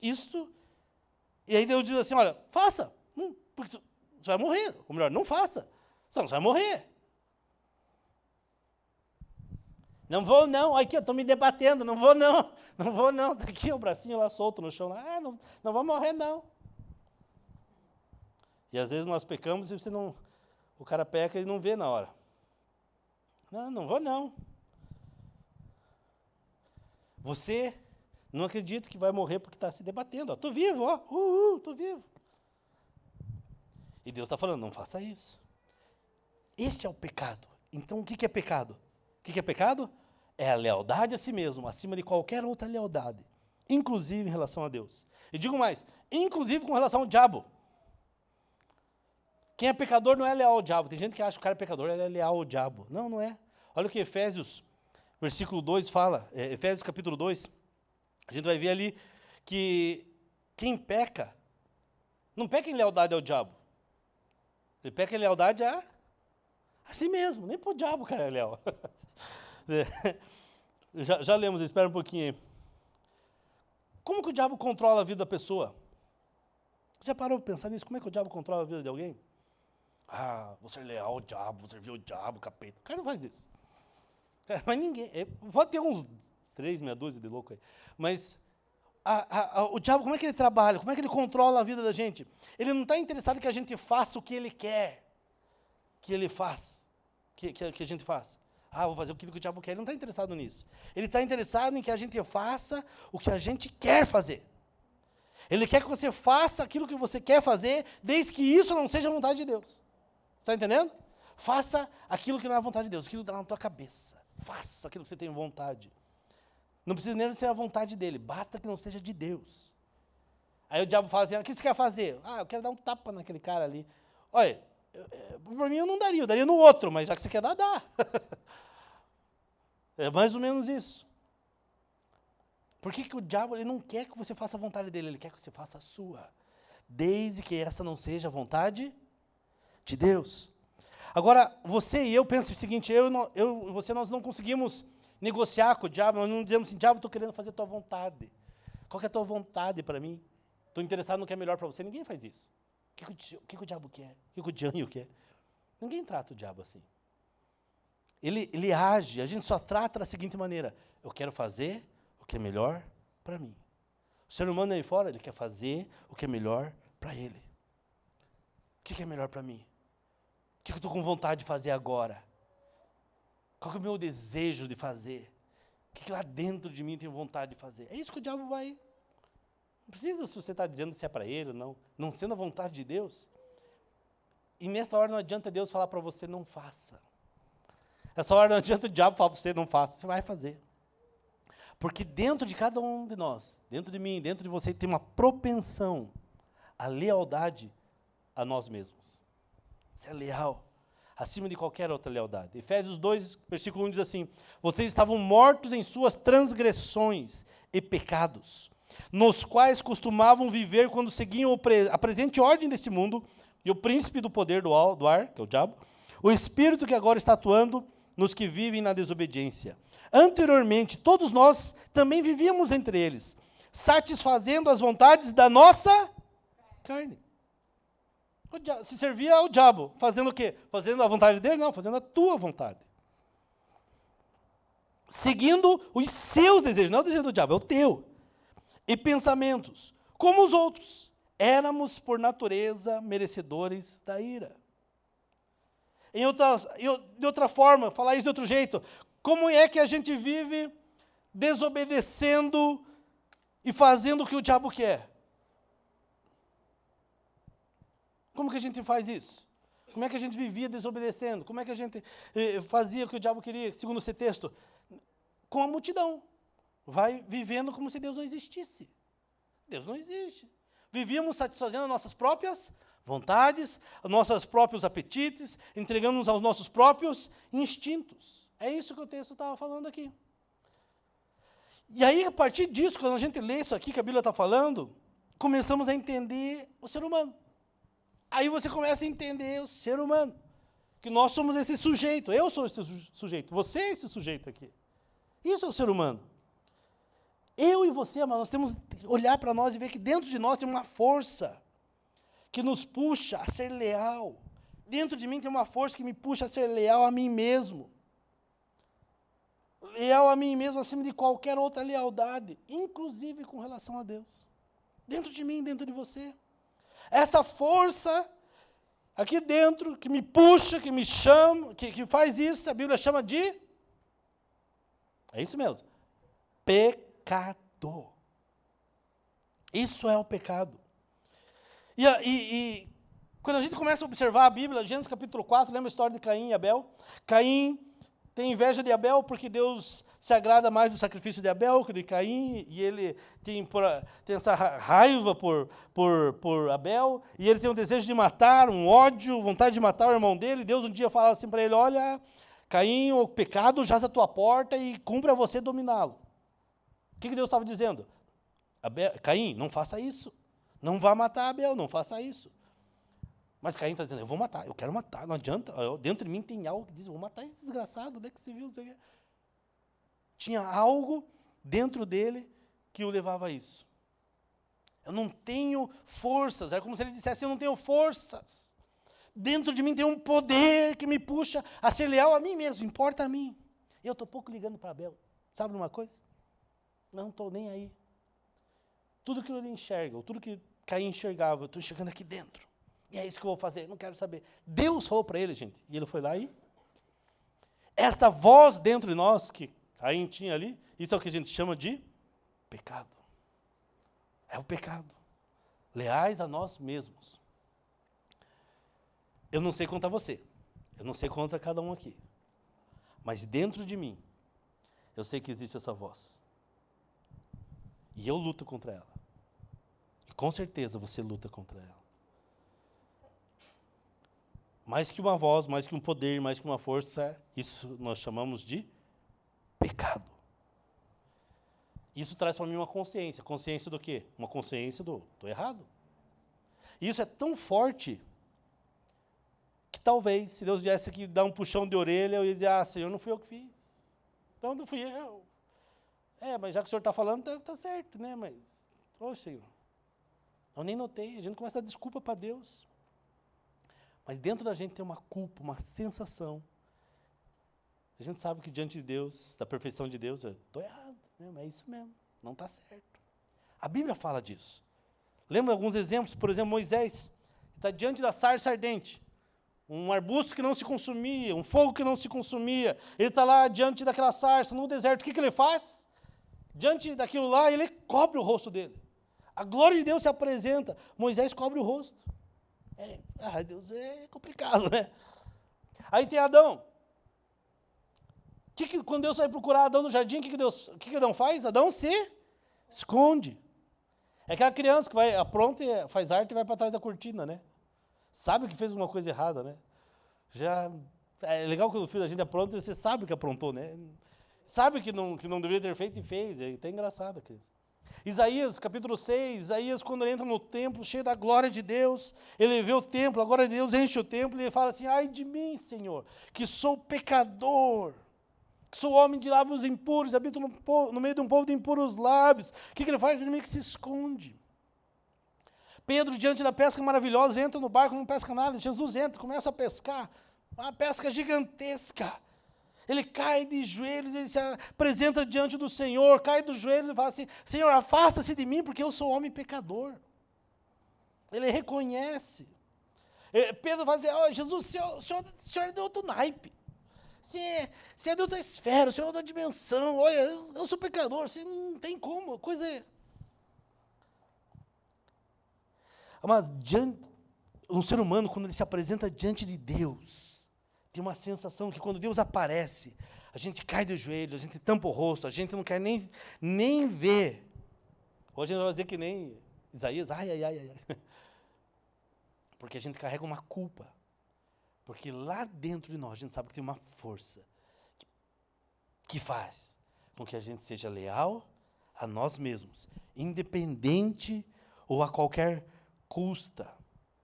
Isso, e aí Deus diz assim, olha, faça, porque você vai morrer, ou melhor, não faça, senão você vai morrer. Não vou não, aqui eu estou me debatendo, não vou não, está aqui o bracinho lá solto no chão, não vou morrer não. E às vezes nós pecamos e o cara peca e não vê na hora. Não vou não. Você não acredita que vai morrer porque está se debatendo. Estou vivo, estou vivo. E Deus está falando, não faça isso. Este é o pecado. Então o que é pecado? O que é pecado? É a lealdade a si mesmo, acima de qualquer outra lealdade. Inclusive em relação a Deus. E digo mais, inclusive com relação ao diabo. Quem é pecador não é leal ao diabo. Tem gente que acha que o cara é pecador, ele é leal ao diabo. Não, não é. Olha o que Efésios, versículo 2 fala. Efésios capítulo 2. A gente vai ver ali que quem peca, não peca em lealdade ao diabo. Ele peca em lealdade a si mesmo. Nem para o diabo o cara é leal. Já lemos, espera um pouquinho aí. Como que o diabo controla a vida da pessoa? Já parou para pensar nisso? Como é que o diabo controla a vida de alguém? Você é leal ao diabo, você viu o diabo, capeta. O cara não faz isso. Mas ninguém. Pode ter uns 3, meia dúzia de louco aí. Mas o diabo, como é que ele trabalha? Como é que ele controla a vida da gente? Ele não está interessado que a gente faça o que ele quer que ele faz. Que a gente faça. Vou fazer aquilo que o diabo quer. Ele não está interessado nisso. Ele está interessado em que a gente faça o que a gente quer fazer. Ele quer que você faça aquilo que você quer fazer, desde que isso não seja a vontade de Deus. Está entendendo? Faça aquilo que não é a vontade de Deus, aquilo que está na tua cabeça. Faça aquilo que você tem vontade. Não precisa nem ser a vontade dele, basta que não seja de Deus. Aí o diabo fala assim, o que você quer fazer? Eu quero dar um tapa naquele cara ali. Olha, por mim eu não daria, eu daria no outro, mas já que você quer dar, dá. É mais ou menos isso. Por que o diabo ele não quer que você faça a vontade dele, ele quer que você faça a sua. Desde que essa não seja a vontade de Deus. Agora, você e eu penso o seguinte, eu e você, nós não conseguimos negociar com o diabo, nós não dizemos assim, diabo, estou querendo fazer a tua vontade. Qual que é a tua vontade para mim? Estou interessado no que é melhor para você. Ninguém faz isso. O que o diabo quer? O que o diabo quer? Ninguém trata o diabo assim. Ele age, a gente só trata da seguinte maneira, eu quero fazer o que é melhor para mim. O ser humano aí fora, ele quer fazer o que é melhor para ele. O que é melhor para mim? O que eu estou com vontade de fazer agora? Qual que é o meu desejo de fazer? O que lá dentro de mim tem vontade de fazer? É isso que o diabo vai. Não precisa se você está dizendo se é para ele ou não. Não sendo a vontade de Deus. E nessa hora não adianta Deus falar para você, não faça. Nessa hora não adianta o diabo falar para você, não faça. Você vai fazer. Porque dentro de cada um de nós, dentro de mim, dentro de você, tem uma propensão à lealdade a nós mesmos. Você é leal, acima de qualquer outra lealdade. Efésios 2, versículo 1 diz assim, vocês estavam mortos em suas transgressões e pecados, nos quais costumavam viver quando seguiam a presente ordem deste mundo e o príncipe do poder do ar, que é o diabo, o espírito que agora está atuando nos que vivem na desobediência. Anteriormente, todos nós também vivíamos entre eles, satisfazendo as vontades da nossa carne. Se servia ao diabo, fazendo o quê? Fazendo a vontade dele? Não, fazendo a tua vontade. Seguindo os seus desejos, não é o desejo do diabo, é o teu. E pensamentos, como os outros, éramos por natureza merecedores da ira. De outra forma, falar isso de outro jeito, como é que a gente vive desobedecendo e fazendo o que o diabo quer? Como que a gente faz isso? Como é que a gente vivia desobedecendo? Como é que a gente fazia o que o diabo queria, segundo esse texto? Com a multidão. Vai vivendo como se Deus não existisse. Deus não existe. Vivíamos satisfazendo as nossas próprias vontades, os nossos próprios apetites, entregando-nos aos nossos próprios instintos. É isso que o texto estava falando aqui. E aí, a partir disso, quando a gente lê isso aqui que a Bíblia está falando, começamos a entender o ser humano. Aí você começa a entender o ser humano. Que nós somos esse sujeito. Eu sou esse sujeito. Você é esse sujeito aqui. Isso é o ser humano. Eu e você, mas nós temos que olhar para nós e ver que dentro de nós tem uma força que nos puxa a ser leal. Dentro de mim tem uma força que me puxa a ser leal a mim mesmo. Leal a mim mesmo acima de qualquer outra lealdade, inclusive com relação a Deus. Dentro de mim, dentro de você. Essa força aqui dentro, que me puxa, que me chama, que faz isso, a Bíblia chama de... É isso mesmo. Pecado. Isso é o pecado. E quando a gente começa a observar a Bíblia, Gênesis capítulo 4, lembra a história de Caim e Abel? Caim tem inveja de Abel porque Deus se agrada mais do sacrifício de Abel que de Caim, e ele tem essa raiva por Abel, e ele tem um desejo de matar, um ódio, vontade de matar o irmão dele. Deus um dia fala assim para ele: olha, Caim, o pecado jaz à tua porta e cumpre a você dominá-lo. O que Deus estava dizendo? Caim, não faça isso. Não vá matar Abel, não faça isso. Mas Caim está dizendo: eu vou matar, eu quero matar, não adianta. Dentro de mim tem algo que diz: eu vou matar esse desgraçado, onde é que se viu? Tinha algo dentro dele que o levava a isso. Eu não tenho forças, é como se ele dissesse: eu não tenho forças. Dentro de mim tem um poder que me puxa a ser leal a mim mesmo, importa a mim. Eu estou pouco ligando para Abel. Sabe uma coisa? Não estou nem aí. Tudo que ele enxerga, ou tudo que Caim enxergava, eu estou enxergando aqui dentro. E é isso que eu vou fazer, não quero saber. Deus falou para ele, gente, e ele foi lá e... Esta voz dentro de nós, que Caim tinha ali, isso é o que a gente chama de pecado. É o pecado. Leais a nós mesmos. Eu não sei contra você, eu não sei contra cada um aqui, mas dentro de mim, eu sei que existe essa voz. E eu luto contra ela. E com certeza você luta contra ela. Mais que uma voz, mais que um poder, mais que uma força, isso nós chamamos de pecado. Isso traz para mim uma consciência. Consciência do quê? Uma consciência do estou errado. E isso é tão forte que talvez, se Deus viesse aqui dar um puxão de orelha, eu ia dizer: ah, Senhor, não fui eu que fiz. Então não fui eu. Mas já que o Senhor está falando, está certo, né? Mas, Senhor, eu nem notei. A gente começa a dar desculpa para Deus. Mas dentro da gente tem uma culpa, uma sensação. A gente sabe que diante de Deus, da perfeição de Deus, eu estou errado mesmo, é isso mesmo, não está certo. A Bíblia fala disso. Lembra alguns exemplos? Por exemplo, Moisés está diante da sarça ardente. Um arbusto que não se consumia, um fogo que não se consumia. Ele está lá diante daquela sarça, no deserto. O que ele faz? Diante daquilo lá, ele cobre o rosto dele. A glória de Deus se apresenta. Moisés cobre o rosto. Deus é complicado, né? Aí tem Adão. Quando Deus vai procurar Adão no jardim, o que Adão faz? Adão se esconde. É aquela criança que vai, apronta, faz arte e vai para trás da cortina, né? Sabe que fez alguma coisa errada, né? Já é legal quando o filho da gente apronta, você sabe que aprontou, né? Sabe que não deveria ter feito e fez. É até engraçado aquilo. Isaías, capítulo 6, Isaías, quando ele entra no templo, cheio da glória de Deus, ele vê o templo, a glória de Deus enche o templo, e ele fala assim: ai de mim, Senhor, que sou pecador, que sou homem de lábios impuros, habito no meio de um povo de impuros lábios. O que ele faz? Ele meio que se esconde. Pedro, diante da pesca maravilhosa, entra no barco, não pesca nada. Jesus entra, começa a pescar, uma pesca gigantesca. Ele cai de joelhos, ele se apresenta diante do Senhor, cai dos joelhos e fala assim: Senhor, afasta-se de mim, porque eu sou homem pecador. Ele reconhece. Pedro vai dizer: Jesus, o senhor é de outro naipe. Você é de outra esfera, o senhor é de outra dimensão. Olha, eu sou pecador, você não tem como, coisa é... Mas um ser humano, quando ele se apresenta diante de Deus, tem uma sensação que quando Deus aparece, a gente cai de joelhos, a gente tampa o rosto, a gente não quer nem ver. Hoje a gente vai dizer que nem Isaías, ai. Porque a gente carrega uma culpa. Porque lá dentro de nós, a gente sabe que tem uma força que faz com que a gente seja leal a nós mesmos, independente ou a qualquer custa,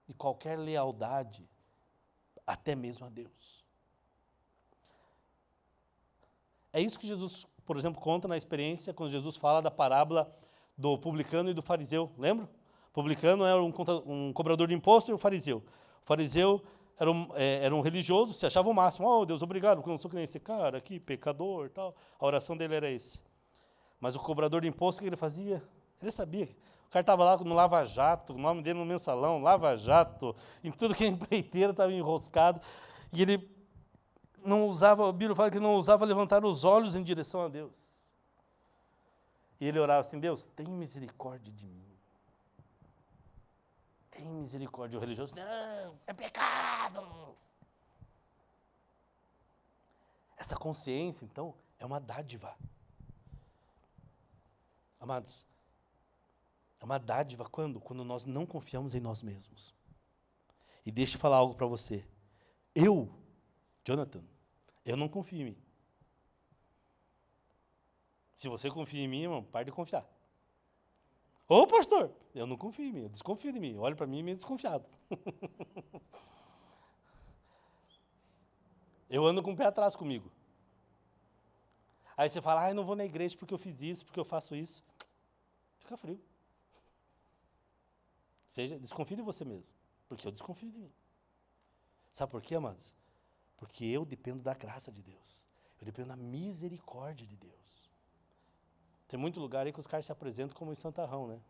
de qualquer lealdade, até mesmo a Deus. É isso que Jesus, por exemplo, conta na experiência, quando Jesus fala da parábola do publicano e do fariseu, lembra? O publicano era um cobrador de imposto e o fariseu. O fariseu era um religioso, se achava o máximo. Oh, Deus, obrigado, porque eu não sou que nem esse cara aqui, pecador e tal. A oração dele era esse. Mas o cobrador de imposto, o que ele fazia? Ele sabia. O cara estava lá no Lava Jato, o nome dele no mensalão, Lava Jato, em tudo que é empreiteiro estava enroscado. E ele não usava, a Bíblia fala que não usava levantar os olhos em direção a Deus. E ele orava assim, Deus, tem misericórdia de mim. Tem misericórdia. O religioso, não, é pecado. Essa consciência, então, é uma dádiva. Amados, é uma dádiva quando? Quando nós não confiamos em nós mesmos. E deixa eu falar algo para você. Eu, Jonathan, eu não confio em mim. Se você confia em mim, irmão, pare de confiar. Ô, pastor, eu não confio em mim, eu desconfio de mim. Olha para mim meio desconfiado. Eu ando com o pé atrás comigo. Aí você fala, eu não vou na igreja porque eu fiz isso, porque eu faço isso. Fica frio. Desconfie de você mesmo, porque eu desconfio de mim. Sabe por quê, amados? Porque eu dependo da graça de Deus. Eu dependo da misericórdia de Deus. Tem muito lugar aí que os caras se apresentam como em santarrão, né?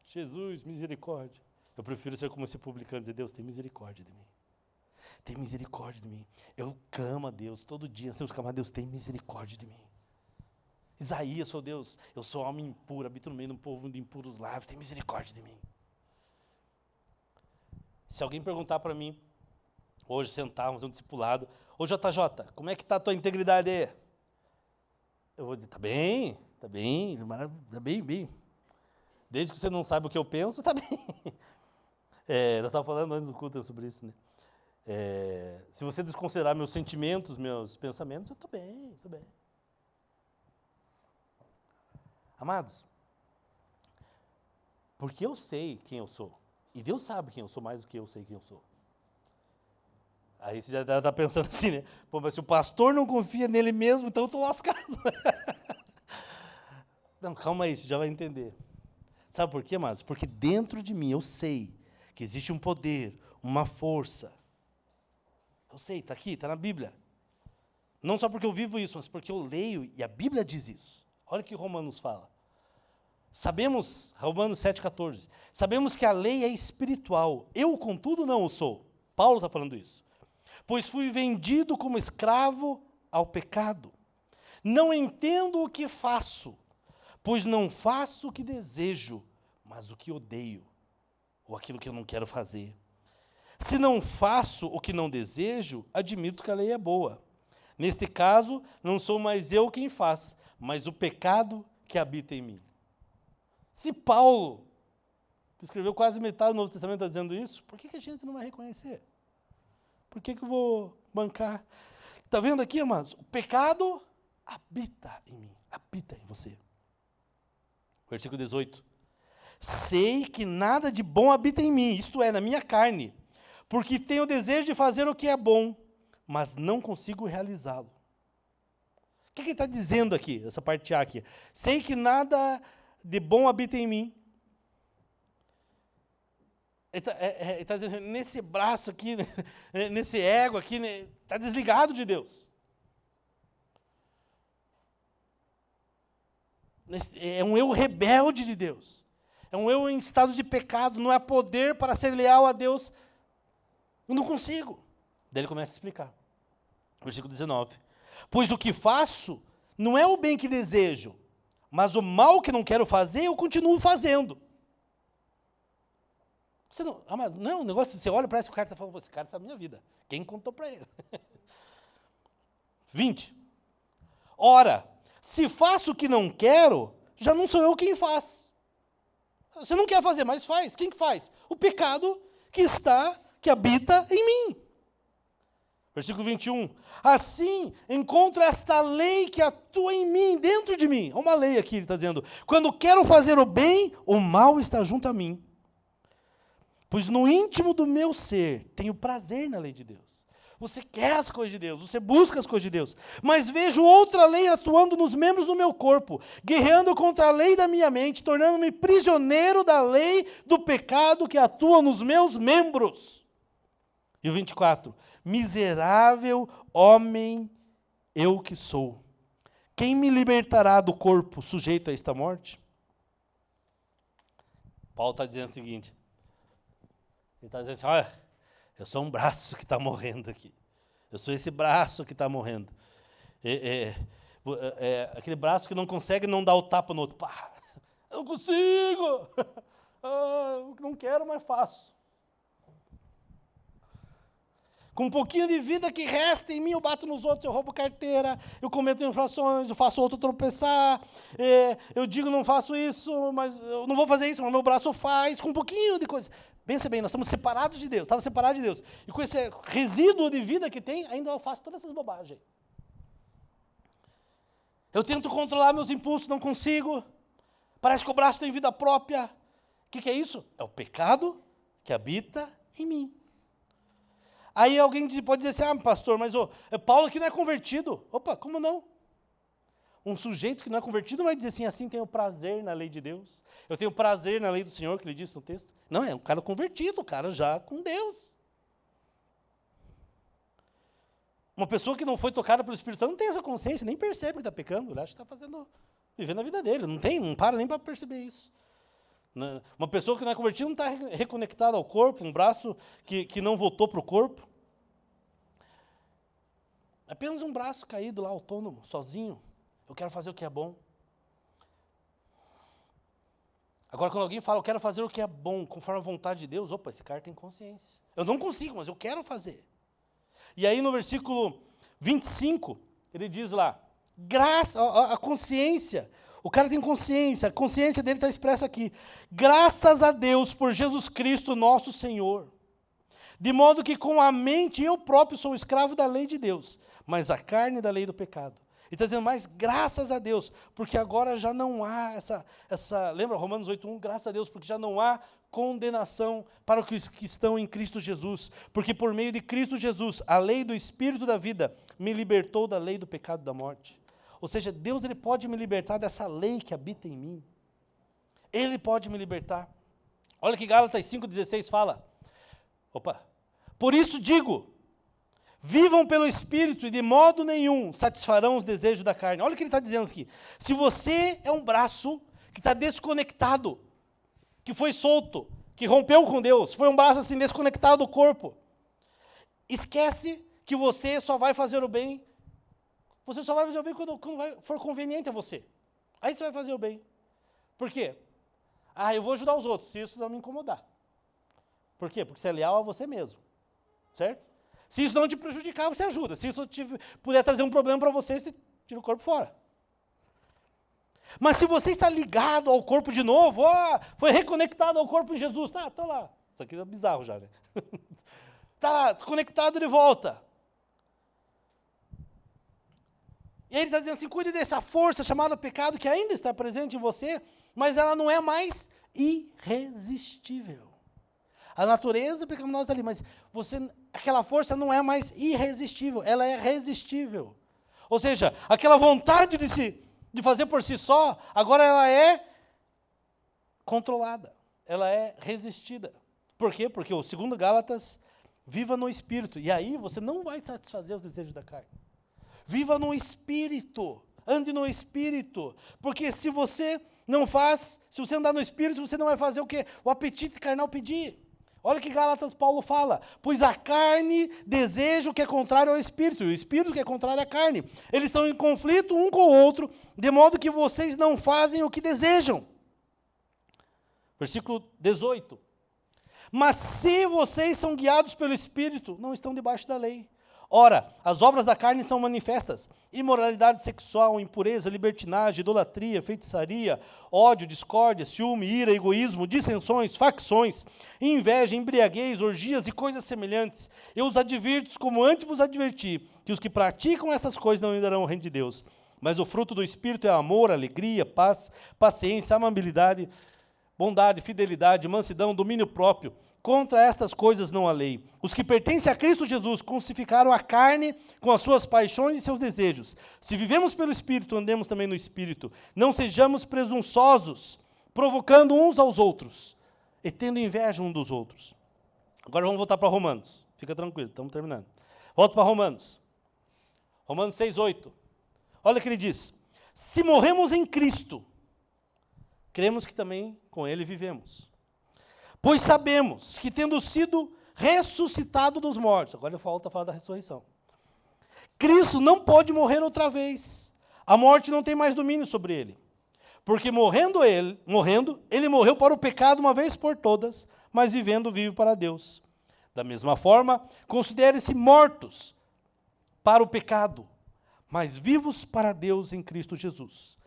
Jesus, misericórdia. Eu prefiro ser como esse publicano e dizer, Deus, tem misericórdia de mim. Tem misericórdia de mim. Eu clamo a Deus, todo dia nós temos que clamar a Deus, tem misericórdia de mim. Isaías, sou Deus, eu sou alma impura, habito no meio de um povo de impuros lábios, tem misericórdia de mim. Se alguém perguntar para mim, hoje sentar, fazer um discipulado, ô JJ, como é que está a tua integridade aí? Eu vou dizer, tá bem, bem. Desde que você não sabe o que eu penso, tá bem. Nós estávamos falando antes do culto sobre isso, né? Se você desconsiderar meus sentimentos, meus pensamentos, eu estou bem. Amados, porque eu sei quem eu sou, e Deus sabe quem eu sou mais do que eu sei quem eu sou. Aí você já está pensando assim, né? Pô, mas se o pastor não confia nele mesmo, então eu estou lascado. Não, calma aí, você já vai entender. Sabe por quê, amados? Porque dentro de mim eu sei que existe um poder, uma força. Eu sei, está aqui, está na Bíblia. Não só porque eu vivo isso, mas porque eu leio e a Bíblia diz isso. Olha o que Romanos fala. Sabemos, Romanos 7,14, sabemos que a lei é espiritual. Eu, contudo, não o sou. Paulo está falando isso. Pois fui vendido como escravo ao pecado. Não entendo o que faço, pois não faço o que desejo, mas o que odeio, ou aquilo que eu não quero fazer. Se não faço o que não desejo, admito que a lei é boa. Neste caso, não sou mais eu quem faz, mas o pecado que habita em mim. Se Paulo, que escreveu quase metade do Novo Testamento, está dizendo isso, por que a gente não vai reconhecer? Por que eu vou bancar? Está vendo aqui, amados? O pecado habita em mim, habita em você. Versículo 18. Sei que nada de bom habita em mim, isto é, na minha carne, porque tenho o desejo de fazer o que é bom, mas não consigo realizá-lo. O que ele está dizendo aqui, essa parte A aqui? Sei que nada de bom habita em mim. Ele está dizendo assim, nesse braço aqui, nesse ego aqui, está desligado de Deus. É um eu rebelde de Deus. É um eu em estado de pecado, não há poder para ser leal a Deus. Eu não consigo. Daí ele começa a explicar. Versículo 19. Pois o que faço não é o bem que desejo, mas o mal que não quero fazer, eu continuo fazendo. Você não, mas não, o negócio, você olha, parece que o cara está falando, esse cara sabe a minha vida. Quem contou para ele? 20. Ora, se faço o que não quero, já não sou eu quem faz. Você não quer fazer, mas faz. Quem que faz? O pecado que habita em mim. Versículo 21. Assim, encontro esta lei que atua em mim, dentro de mim. Há uma lei aqui, ele está dizendo. Quando quero fazer o bem, o mal está junto a mim. Pois no íntimo do meu ser, tenho prazer na lei de Deus. Você quer as coisas de Deus, você busca as coisas de Deus. Mas vejo outra lei atuando nos membros do meu corpo, guerreando contra a lei da minha mente, tornando-me prisioneiro da lei do pecado que atua nos meus membros. E o 24. Miserável homem eu que sou. Quem me libertará do corpo sujeito a esta morte? Paulo está dizendo o seguinte. Ele está dizendo assim, olha, eu sou um braço que está morrendo aqui. Eu sou esse braço que está morrendo. Aquele braço que não consegue não dar o tapa no outro. Pá, eu não consigo. Eu não quero, mas faço. Com um pouquinho de vida que resta em mim, eu bato nos outros, eu roubo carteira, eu cometo infrações, eu faço outro tropeçar, eu digo não faço isso, mas eu não vou fazer isso, mas meu braço faz, com um pouquinho de coisa. Pensa bem, nós estamos separados de Deus, estava separado de Deus. E com esse resíduo de vida que tem, ainda eu faço todas essas bobagens. Eu tento controlar meus impulsos, não consigo. Parece que o braço tem vida própria. O que é isso? É o pecado que habita em mim. Aí alguém pode dizer assim, pastor, mas Paulo aqui não é convertido. Opa, como não? Um sujeito que não é convertido vai dizer assim tenho prazer na lei de Deus. Eu tenho prazer na lei do Senhor, que ele disse no texto. Não, é um cara convertido, o cara já com Deus. Uma pessoa que não foi tocada pelo Espírito Santo não tem essa consciência, nem percebe que está pecando. Ele acha que está vivendo a vida dele. Não para nem para perceber isso. Uma pessoa que não é convertida não está reconectada ao corpo, um braço que não voltou para o corpo. Apenas um braço caído lá, autônomo, sozinho. Eu quero fazer o que é bom. Agora, quando alguém fala, eu quero fazer o que é bom, conforme a vontade de Deus, opa, esse cara tem consciência. Eu não consigo, mas eu quero fazer. E aí no versículo 25, ele diz lá, a consciência. O cara tem consciência, a consciência dele está expressa aqui. Graças a Deus por Jesus Cristo, nosso Senhor. De modo que com a mente eu próprio sou escravo da lei de Deus, mas a carne da lei do pecado. Ele está dizendo, mas graças a Deus, porque agora já não há lembra Romanos 8:1? Graças a Deus, porque já não há condenação para os que estão em Cristo Jesus. Porque por meio de Cristo Jesus, a lei do Espírito da vida me libertou da lei do pecado e da morte. Ou seja, Deus ele pode me libertar dessa lei que habita em mim. Ele pode me libertar. Olha que Gálatas 5,16 fala. Por isso digo, vivam pelo Espírito e de modo nenhum satisfarão os desejos da carne. Olha o que ele está dizendo aqui. Se você é um braço que está desconectado, que foi solto, que rompeu com Deus, foi um braço assim desconectado do corpo, esquece que você só vai fazer o bem. Você só vai fazer o bem quando for conveniente a você. Aí você vai fazer o bem. Por quê? Eu vou ajudar os outros, se isso não me incomodar. Por quê? Porque você é leal a você mesmo. Certo? Se isso não te prejudicar, você ajuda. Se isso puder trazer um problema para você, você tira o corpo fora. Mas se você está ligado ao corpo de novo, foi reconectado ao corpo em Jesus, tá lá. Isso aqui é bizarro já, né? Está lá, conectado de volta. E ele está dizendo assim, cuide dessa força chamada pecado que ainda está presente em você, mas ela não é mais irresistível. A natureza pecaminosa está ali, mas aquela força não é mais irresistível, ela é resistível. Ou seja, aquela vontade de fazer por si só, agora ela é controlada, ela é resistida. Por quê? Porque o 2 Gálatas, viva no Espírito, e aí você não vai satisfazer os desejos da carne. Viva no Espírito, ande no Espírito, porque se você andar no Espírito, você não vai fazer o quê? O apetite carnal pedir. Olha que Gálatas Paulo fala, pois a carne deseja o que é contrário ao Espírito, e o Espírito que é contrário à carne. Eles estão em conflito um com o outro, de modo que vocês não fazem o que desejam. Versículo 18. Mas se vocês são guiados pelo Espírito, não estão debaixo da lei. Ora, as obras da carne são manifestas: imoralidade sexual, impureza, libertinagem, idolatria, feitiçaria, ódio, discórdia, ciúme, ira, egoísmo, dissensões, facções, inveja, embriaguez, orgias e coisas semelhantes. Eu os advirto, como antes vos adverti, que os que praticam essas coisas não herdarão o reino de Deus. Mas o fruto do Espírito é amor, alegria, paz, paciência, amabilidade, bondade, fidelidade, mansidão, domínio próprio. Contra estas coisas não há lei. Os que pertencem a Cristo Jesus crucificaram a carne com as suas paixões e seus desejos. Se vivemos pelo Espírito, andemos também no Espírito. Não sejamos presunçosos, provocando uns aos outros, e tendo inveja uns dos outros. Agora vamos voltar para Romanos. Fica tranquilo, estamos terminando. Volto para Romanos. Romanos 6:8. Olha o que ele diz. Se morremos em Cristo, cremos que também com Ele vivemos. Pois sabemos que, tendo sido ressuscitado dos mortos, agora falta falar da ressurreição, Cristo não pode morrer outra vez. A morte não tem mais domínio sobre ele. Porque morrendo, ele morreu para o pecado uma vez por todas, mas vivendo, vive para Deus. Da mesma forma, considere-se mortos para o pecado, mas vivos para Deus em Cristo Jesus.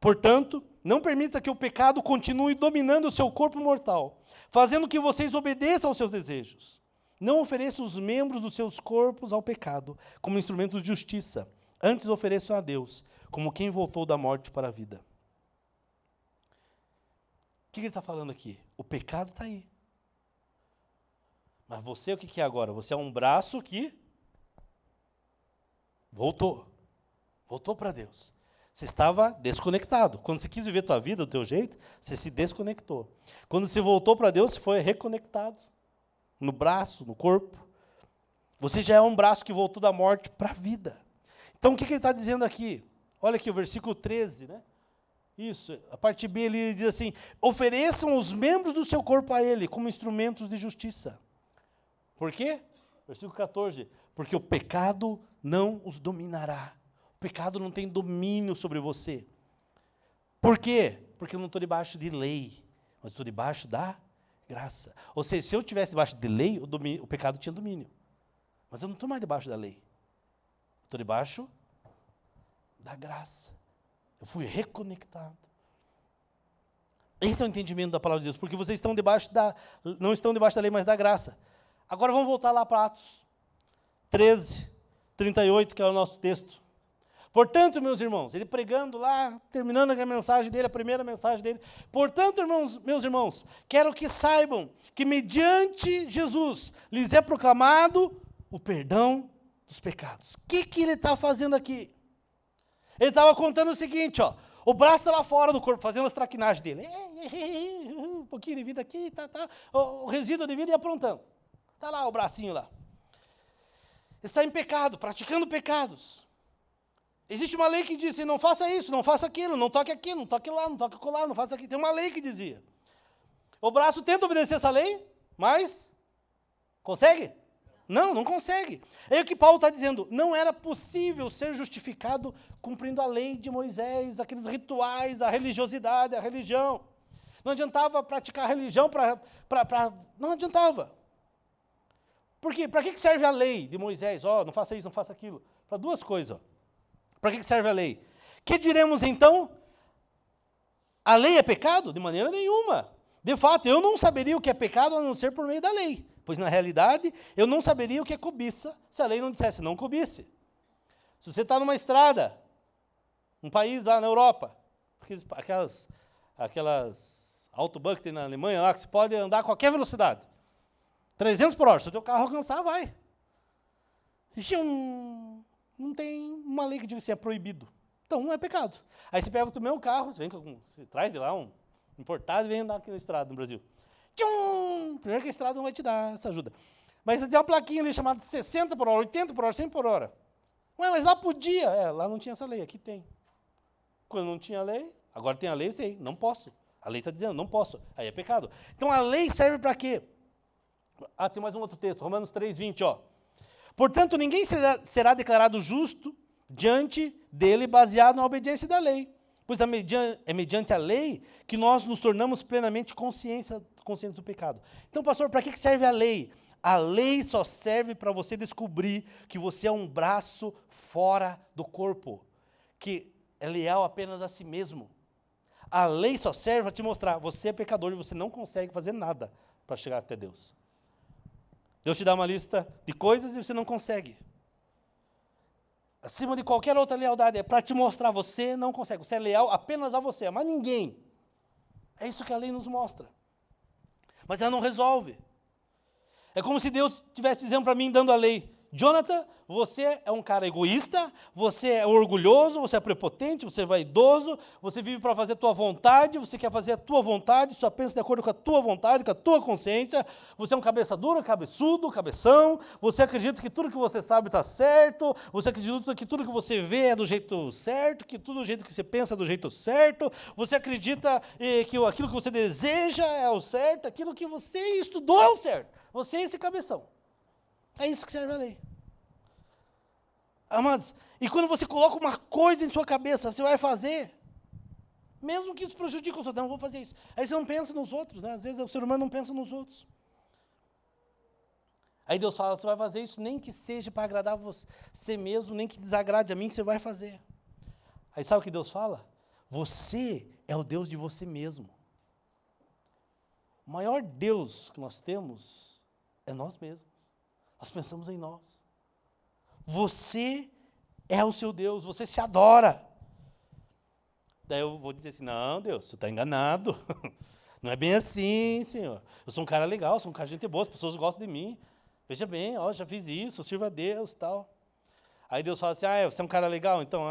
Portanto, não permita que o pecado continue dominando o seu corpo mortal, fazendo que vocês obedeçam aos seus desejos. Não ofereçam os membros dos seus corpos ao pecado, como instrumento de justiça. Antes ofereçam a Deus, como quem voltou da morte para a vida. O que ele está falando aqui? O pecado está aí. Mas você, o que é agora? Você é um braço que voltou para Deus. Você estava desconectado. Quando você quis viver a tua vida do teu jeito, você se desconectou. Quando você voltou para Deus, você foi reconectado. No braço, no corpo. Você já é um braço que voltou da morte para a vida. Então, o que ele está dizendo aqui? Olha aqui o versículo 13, né? Isso, a parte B ele diz assim, ofereçam os membros do seu corpo a Ele, como instrumentos de justiça. Por quê? Versículo 14, porque o pecado não os dominará. O pecado não tem domínio sobre você. Por quê? Porque eu não estou debaixo de lei, mas estou debaixo da graça. Ou seja, se eu estivesse debaixo de lei, o pecado tinha domínio. Mas eu não estou mais debaixo da lei. Estou debaixo da graça. Eu fui reconectado. Esse é o entendimento da palavra de Deus, porque vocês estão não estão debaixo da lei, mas da graça. Agora vamos voltar lá para Atos 13, 38, que é o nosso texto. Portanto, meus irmãos, ele pregando lá, terminando a mensagem dele, a primeira mensagem dele. Portanto, meus irmãos, quero que saibam que mediante Jesus lhes é proclamado o perdão dos pecados. O que ele está fazendo aqui? Ele estava contando o seguinte, ó, o braço está lá fora do corpo, fazendo as traquinagens dele. Um pouquinho de vida aqui, o resíduo de vida e aprontando. Está lá o bracinho lá. Está em pecado, praticando pecados. Existe uma lei que diz assim, não faça isso, não faça aquilo, não toque aqui, não toque lá, não toque colar, não faça aquilo. Tem uma lei que dizia. O braço tenta obedecer essa lei, mas consegue? Não consegue. É o que Paulo está dizendo, não era possível ser justificado cumprindo a lei de Moisés, aqueles rituais, a religiosidade, a religião. Não adiantava praticar a religião não adiantava. Por quê? Para que serve a lei de Moisés? Não faça isso, não faça aquilo. Para duas coisas. Para que serve a lei? Que diremos então? A lei é pecado? De maneira nenhuma. De fato, eu não saberia o que é pecado a não ser por meio da lei. Pois, na realidade, eu não saberia o que é cobiça se a lei não dissesse não cobice. Se você está numa estrada, um país lá na Europa, aquelas autobahn que tem na Alemanha lá, que você pode andar a qualquer velocidade. 300 por hora, se o teu carro alcançar, vai. Não tem uma lei que diga assim, é proibido. Então, não é pecado. Aí você pega o teu carro, você traz de lá um importado e vem andar aqui na estrada no Brasil. Primeiro que a estrada não vai te dar essa ajuda. Mas você tem uma plaquinha ali chamada 60 por hora, 80 por hora, 100 por hora. Ué, mas lá podia. Lá não tinha essa lei, aqui tem. Quando não tinha lei, agora tem a lei, eu sei, não posso. A lei está dizendo, não posso. Aí é pecado. Então a lei serve para quê? Tem mais um outro texto, Romanos 3:20, ó. Portanto, ninguém será declarado justo diante dele baseado na obediência da lei. Pois é mediante a lei que nós nos tornamos plenamente conscientes do pecado. Então, pastor, para que serve a lei? A lei só serve para você descobrir que você é um braço fora do corpo, que é leal apenas a si mesmo. A lei só serve para te mostrar, você é pecador e você não consegue fazer nada para chegar até Deus. Deus te dá uma lista de coisas e você não consegue. Acima de qualquer outra lealdade, é para te mostrar, você não consegue, você é leal apenas a você, mas ninguém. É isso que a lei nos mostra. Mas ela não resolve. É como se Deus estivesse dizendo para mim, dando a lei, Jonathan, você é um cara egoísta, você é orgulhoso, você é prepotente, você é vaidoso, você vive para fazer a tua vontade, você quer fazer a tua vontade, só pensa de acordo com a tua vontade, com a tua consciência, você é um cabeça dura, cabeçudo, cabeção, você acredita que tudo que você sabe está certo, você acredita que tudo que você vê é do jeito certo, que tudo do jeito que você pensa é do jeito certo, você acredita que aquilo que você deseja é o certo, aquilo que você estudou é o certo, você é esse cabeção. É isso que serve a lei. Amados, e quando você coloca uma coisa em sua cabeça, você vai fazer, mesmo que isso prejudique os outros, não vou fazer isso. Aí você não pensa nos outros, né? Às vezes o ser humano não pensa nos outros. Aí Deus fala, você vai fazer isso nem que seja para agradar você mesmo, nem que desagrade a mim, você vai fazer. Aí sabe o que Deus fala? Você é o Deus de você mesmo. O maior Deus que nós temos é nós mesmos. Nós pensamos em nós. Você é o seu Deus, você se adora. Daí eu vou dizer assim, não, Deus, você está enganado. Não é bem assim, Senhor. Eu sou um cara legal, sou um cara de gente boa, as pessoas gostam de mim. Veja bem, ó, já fiz isso, sirva a Deus, tal. Aí Deus fala assim, você é um cara legal? Então,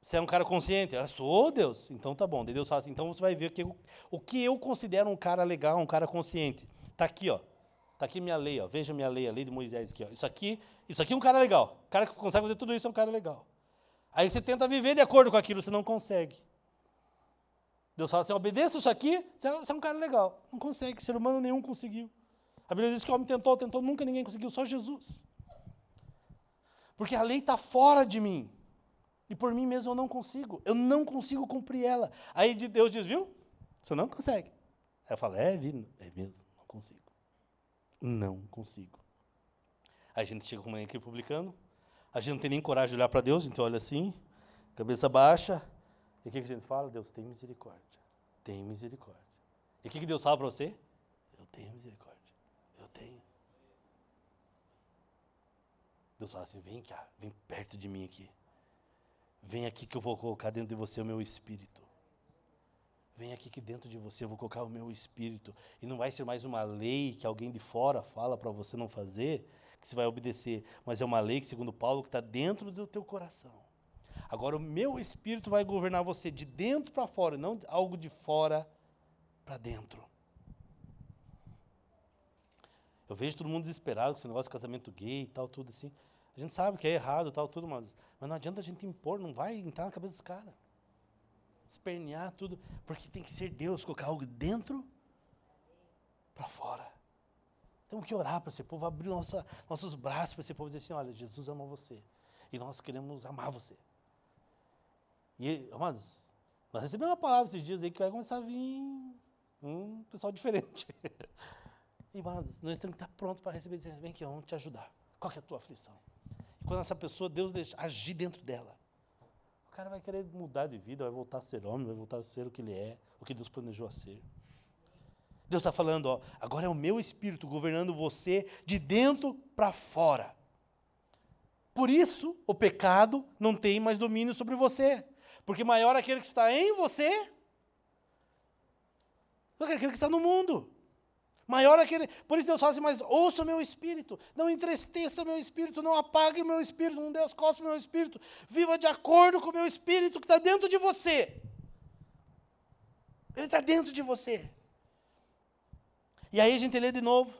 Você é um cara consciente? Eu sou, Deus. Então tá bom. Daí Deus fala assim, então você vai ver o que eu considero um cara legal, um cara consciente. Está aqui, ó. Está aqui minha lei, ó. Veja minha lei, a lei de Moisés aqui. Ó. Isso aqui é um cara legal. O cara que consegue fazer tudo isso é um cara legal. Aí você tenta viver de acordo com aquilo, você não consegue. Deus fala assim, obedeça isso aqui, você é um cara legal. Não consegue, ser humano nenhum conseguiu. A Bíblia diz que o homem tentou, nunca ninguém conseguiu, só Jesus. Porque a lei está fora de mim. E por mim mesmo eu não consigo cumprir ela. Aí Deus diz, viu? Você não consegue. Aí eu falo, é mesmo, não consigo. Não consigo. Aí a gente chega com uma equipe publicando, a gente não tem nem coragem de olhar para Deus, então olha assim, cabeça baixa, e o que a gente fala? Deus, tem misericórdia. Tem misericórdia. E o que Deus fala para você? Eu tenho misericórdia. Eu tenho. Deus fala assim, vem cá, vem perto de mim aqui. Vem aqui que eu vou colocar dentro de você o meu espírito. Vem aqui que dentro de você eu vou colocar o meu espírito. E não vai ser mais uma lei que alguém de fora fala para você não fazer, que você vai obedecer. Mas é uma lei que, segundo Paulo, que está dentro do teu coração. Agora o meu espírito vai governar você de dentro para fora, não algo de fora para dentro. Eu vejo todo mundo desesperado com esse negócio de casamento gay e tal, tudo assim. A gente sabe que é errado e tal, tudo, mas não adianta a gente impor, não vai entrar na cabeça dos caras. Espernear tudo, porque tem que ser Deus, colocar algo dentro para fora. Temos que orar para esse povo, abrir nossos braços para esse povo e dizer assim, olha, Jesus ama você, e nós queremos amar você. E, mas, nós recebemos uma palavra esses dias aí que vai começar a vir um pessoal diferente. E, mas, nós temos que estar prontos para receber e dizer, vem aqui, vamos te ajudar. Qual que é a tua aflição? E quando essa pessoa, Deus deixa agir dentro dela, o cara vai querer mudar de vida, vai voltar a ser homem, vai voltar a ser o que ele é, o que Deus planejou a ser. Deus está falando, ó, agora é o meu espírito governando você de dentro para fora. Por isso, o pecado não tem mais domínio sobre você. Porque maior é aquele que está em você do que aquele que está no mundo. Maior é aquele... Por isso Deus fala assim, mas ouça o meu espírito, não entristeça o meu espírito, não apague o meu espírito, não dê as costas ao meu espírito. Viva de acordo com o meu espírito que está dentro de você. Ele está dentro de você. E aí a gente lê de novo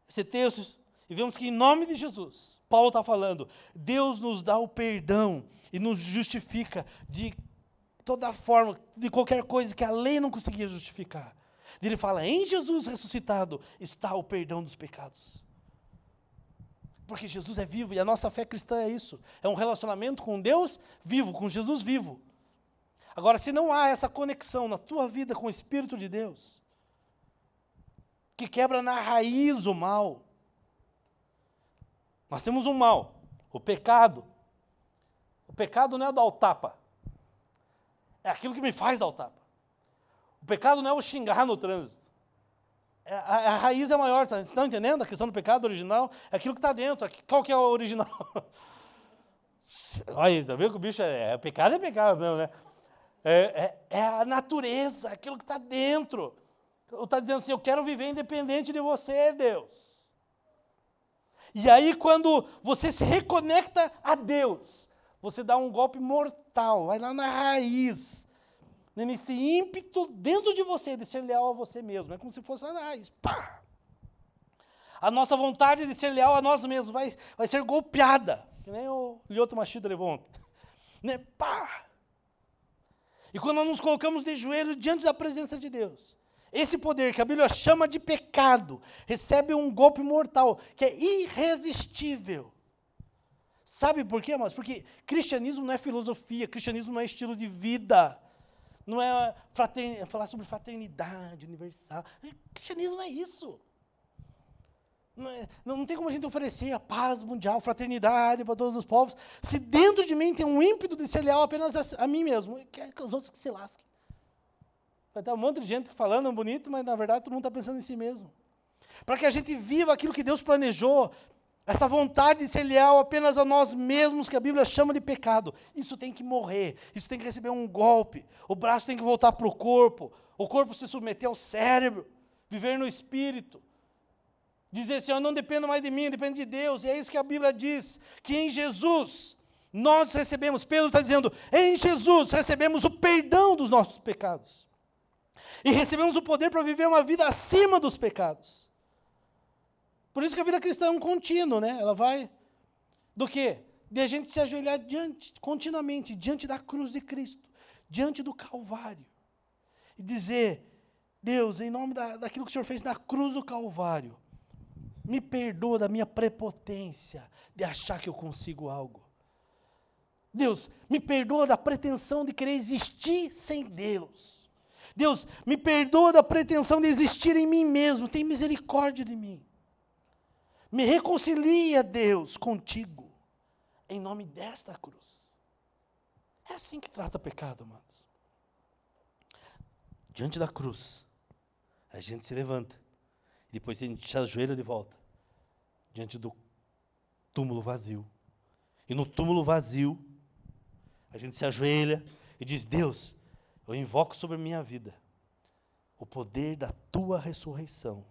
esse texto e vemos que em nome de Jesus, Paulo está falando, Deus nos dá o perdão e nos justifica de toda forma, de qualquer coisa que a lei não conseguia justificar. Ele fala, em Jesus ressuscitado está o perdão dos pecados. Porque Jesus é vivo e a nossa fé cristã é isso. É um relacionamento com Deus vivo, com Jesus vivo. Agora, se não há essa conexão na tua vida com o Espírito de Deus, que quebra na raiz o mal. Nós temos um mal, o pecado. O pecado não é dar o tapa. É aquilo que me faz dar o tapa. O pecado não é o xingar no trânsito. A raiz é maior, tá? Vocês estão entendendo? A questão do pecado original é aquilo que está dentro. Qual que é o original? Olha, tá vendo que o bicho pecado mesmo, né? É a natureza, aquilo que está dentro. Está dizendo assim, eu quero viver independente de você, Deus. E aí, quando você se reconecta a Deus, você dá um golpe mortal, vai lá na raiz, nesse ímpeto dentro de você, de ser leal a você mesmo. É como se fosse a raiz. Pá! A nossa vontade de ser leal a nós mesmos vai ser golpeada, que nem o Lyoto Machida levou ontem. Né? Pá! E quando nós nos colocamos de joelhos diante da presença de Deus, esse poder que a Bíblia chama de pecado, recebe um golpe mortal, que é irresistível. Sabe por quê, irmãos? Porque cristianismo não é filosofia, cristianismo não é estilo de vida, não é falar sobre fraternidade universal. Cristianismo não é isso. Não tem como a gente oferecer a paz mundial, fraternidade para todos os povos, se dentro de mim tem um ímpeto de ser leal apenas a mim mesmo, quer que os outros que se lasquem. Vai ter um monte de gente falando bonito, mas na verdade todo mundo está pensando em si mesmo. Para que a gente viva aquilo que Deus planejou, essa vontade de ser leal apenas a nós mesmos, que a Bíblia chama de pecado, isso tem que morrer, isso tem que receber um golpe, o braço tem que voltar para o corpo se submeter ao cérebro, viver no Espírito, dizer assim, eu não dependo mais de mim, eu dependo de Deus, e é isso que a Bíblia diz, que em Jesus nós recebemos, Pedro está dizendo, em Jesus recebemos o perdão dos nossos pecados, e recebemos o poder para viver uma vida acima dos pecados. Por isso que a vida cristã é um contínuo, né? Ela vai do quê? De a gente se ajoelhar continuamente diante da cruz de Cristo, diante do Calvário, e dizer, Deus, em nome daquilo que o Senhor fez na cruz do Calvário, me perdoa da minha prepotência de achar que eu consigo algo. Deus, me perdoa da pretensão de querer existir sem Deus. Deus, me perdoa da pretensão de existir em mim mesmo, tem misericórdia de mim. Me reconcilia, Deus, contigo, em nome desta cruz. É assim que trata pecado, amados. Diante da cruz, a gente se levanta, e depois a gente se ajoelha de volta, diante do túmulo vazio. E no túmulo vazio, a gente se ajoelha e diz, Deus, eu invoco sobre a minha vida o poder da tua ressurreição,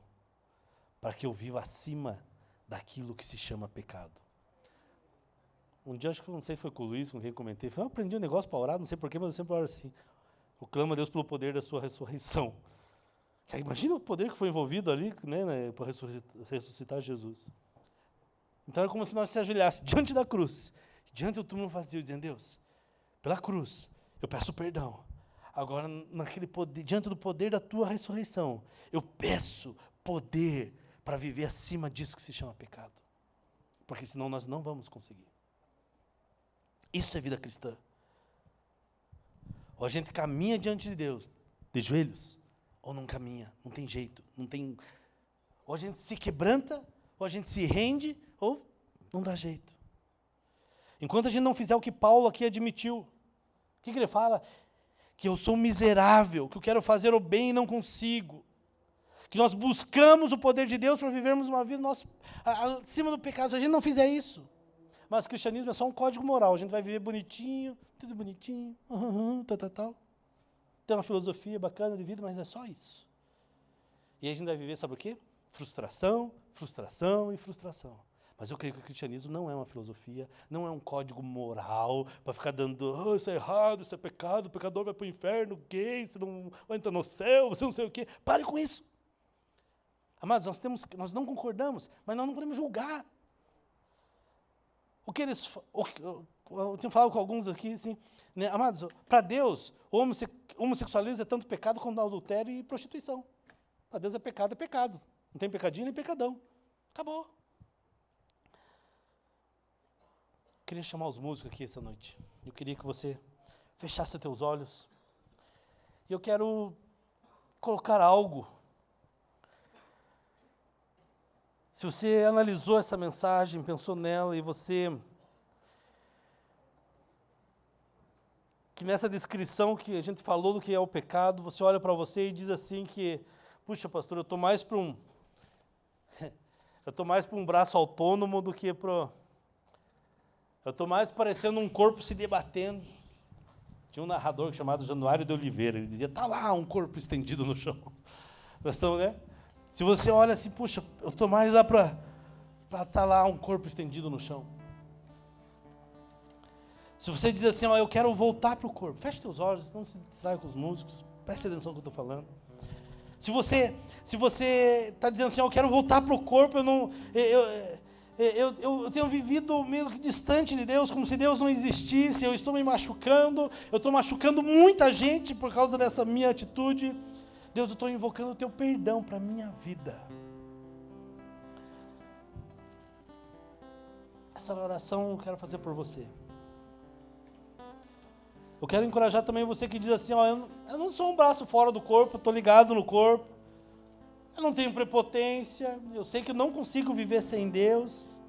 para que eu viva acima daquilo que se chama pecado. Um dia, acho que não sei, foi com o Luiz, com quem comentei, eu aprendi um negócio para orar, não sei porquê, mas eu sempre oro assim. Eu clamo a Deus pelo poder da sua ressurreição. Imagina o poder que foi envolvido ali, né, para ressuscitar Jesus. Então é como se nós se ajoelhássemos diante da cruz, diante do túmulo vazio, dizendo, Deus, pela cruz, eu peço perdão. Agora, naquele poder, diante do poder da tua ressurreição, eu peço poder para viver acima disso que se chama pecado. Porque senão nós não vamos conseguir. Isso é vida cristã. Ou a gente caminha diante de Deus, de joelhos, ou não caminha, não tem jeito, não tem... Ou a gente se quebranta, ou a gente se rende, ou não dá jeito. Enquanto a gente não fizer o que Paulo aqui admitiu, o que ele fala? Que eu sou miserável, que eu quero fazer o bem e não consigo. Que nós buscamos o poder de Deus para vivermos uma vida acima do pecado. Se a gente não fizer isso, mas o cristianismo é só um código moral, a gente vai viver bonitinho, tudo bonitinho, tal. Tem uma filosofia bacana de vida, mas é só isso. E aí a gente vai viver, sabe o quê? Frustração, frustração e frustração. Mas eu creio que o cristianismo não é uma filosofia, não é um código moral para ficar dando, isso é errado, isso é pecado, o pecador vai para o inferno, gay, você não vai entrar no céu, você não sei o quê. Pare com isso. Amados, nós não concordamos, mas nós não podemos julgar. Eu tenho falado com alguns aqui, assim, né, amados, para Deus, o homossexualismo é tanto pecado quanto adultério e prostituição. Para Deus é pecado. Não tem pecadinho nem pecadão. Acabou. Eu queria chamar os músicos aqui essa noite. Eu queria que você fechasse os teus olhos. E eu quero colocar algo Se você analisou essa mensagem, pensou nela e você... que nessa descrição que a gente falou do que é o pecado, você olha para você e diz assim que, puxa, pastor, eu estou mais para um... eu estou mais para um braço autônomo do que para... eu estou mais parecendo um corpo se debatendo. Tinha um narrador chamado Januário de Oliveira, ele dizia, está lá um corpo estendido no chão. Nós estamos, né? Se você olha assim, puxa, eu estou mais lá para estar lá um corpo estendido no chão. Se você diz assim, ó, eu quero voltar para o corpo, feche teus olhos, não se distraia com os músicos, preste atenção no que eu estou falando. Se você está dizendo assim, eu quero voltar para o corpo, eu tenho vivido meio que distante de Deus, como se Deus não existisse, eu estou me machucando, eu estou machucando muita gente por causa dessa minha atitude. Deus, eu estou invocando o teu perdão para a minha vida. Essa oração eu quero fazer por você. Eu quero encorajar também você que diz assim, ó, eu não sou um braço fora do corpo, estou ligado no corpo, eu não tenho prepotência, eu sei que eu não consigo viver sem Deus,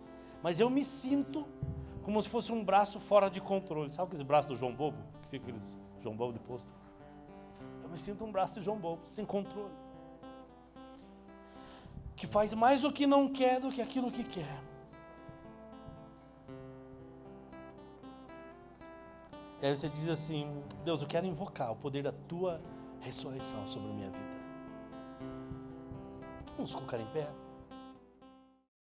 mas eu me sinto como se fosse um braço fora de controle. Sabe aqueles braços do João Bobo? Que fica aqueles João Bobo de posto? Eu me sinto um braço de João Bobo, sem controle. Que faz mais o que não quer do que aquilo que quer. E aí você diz assim, Deus, eu quero invocar o poder da tua ressurreição sobre a minha vida. Vamos colocar em pé?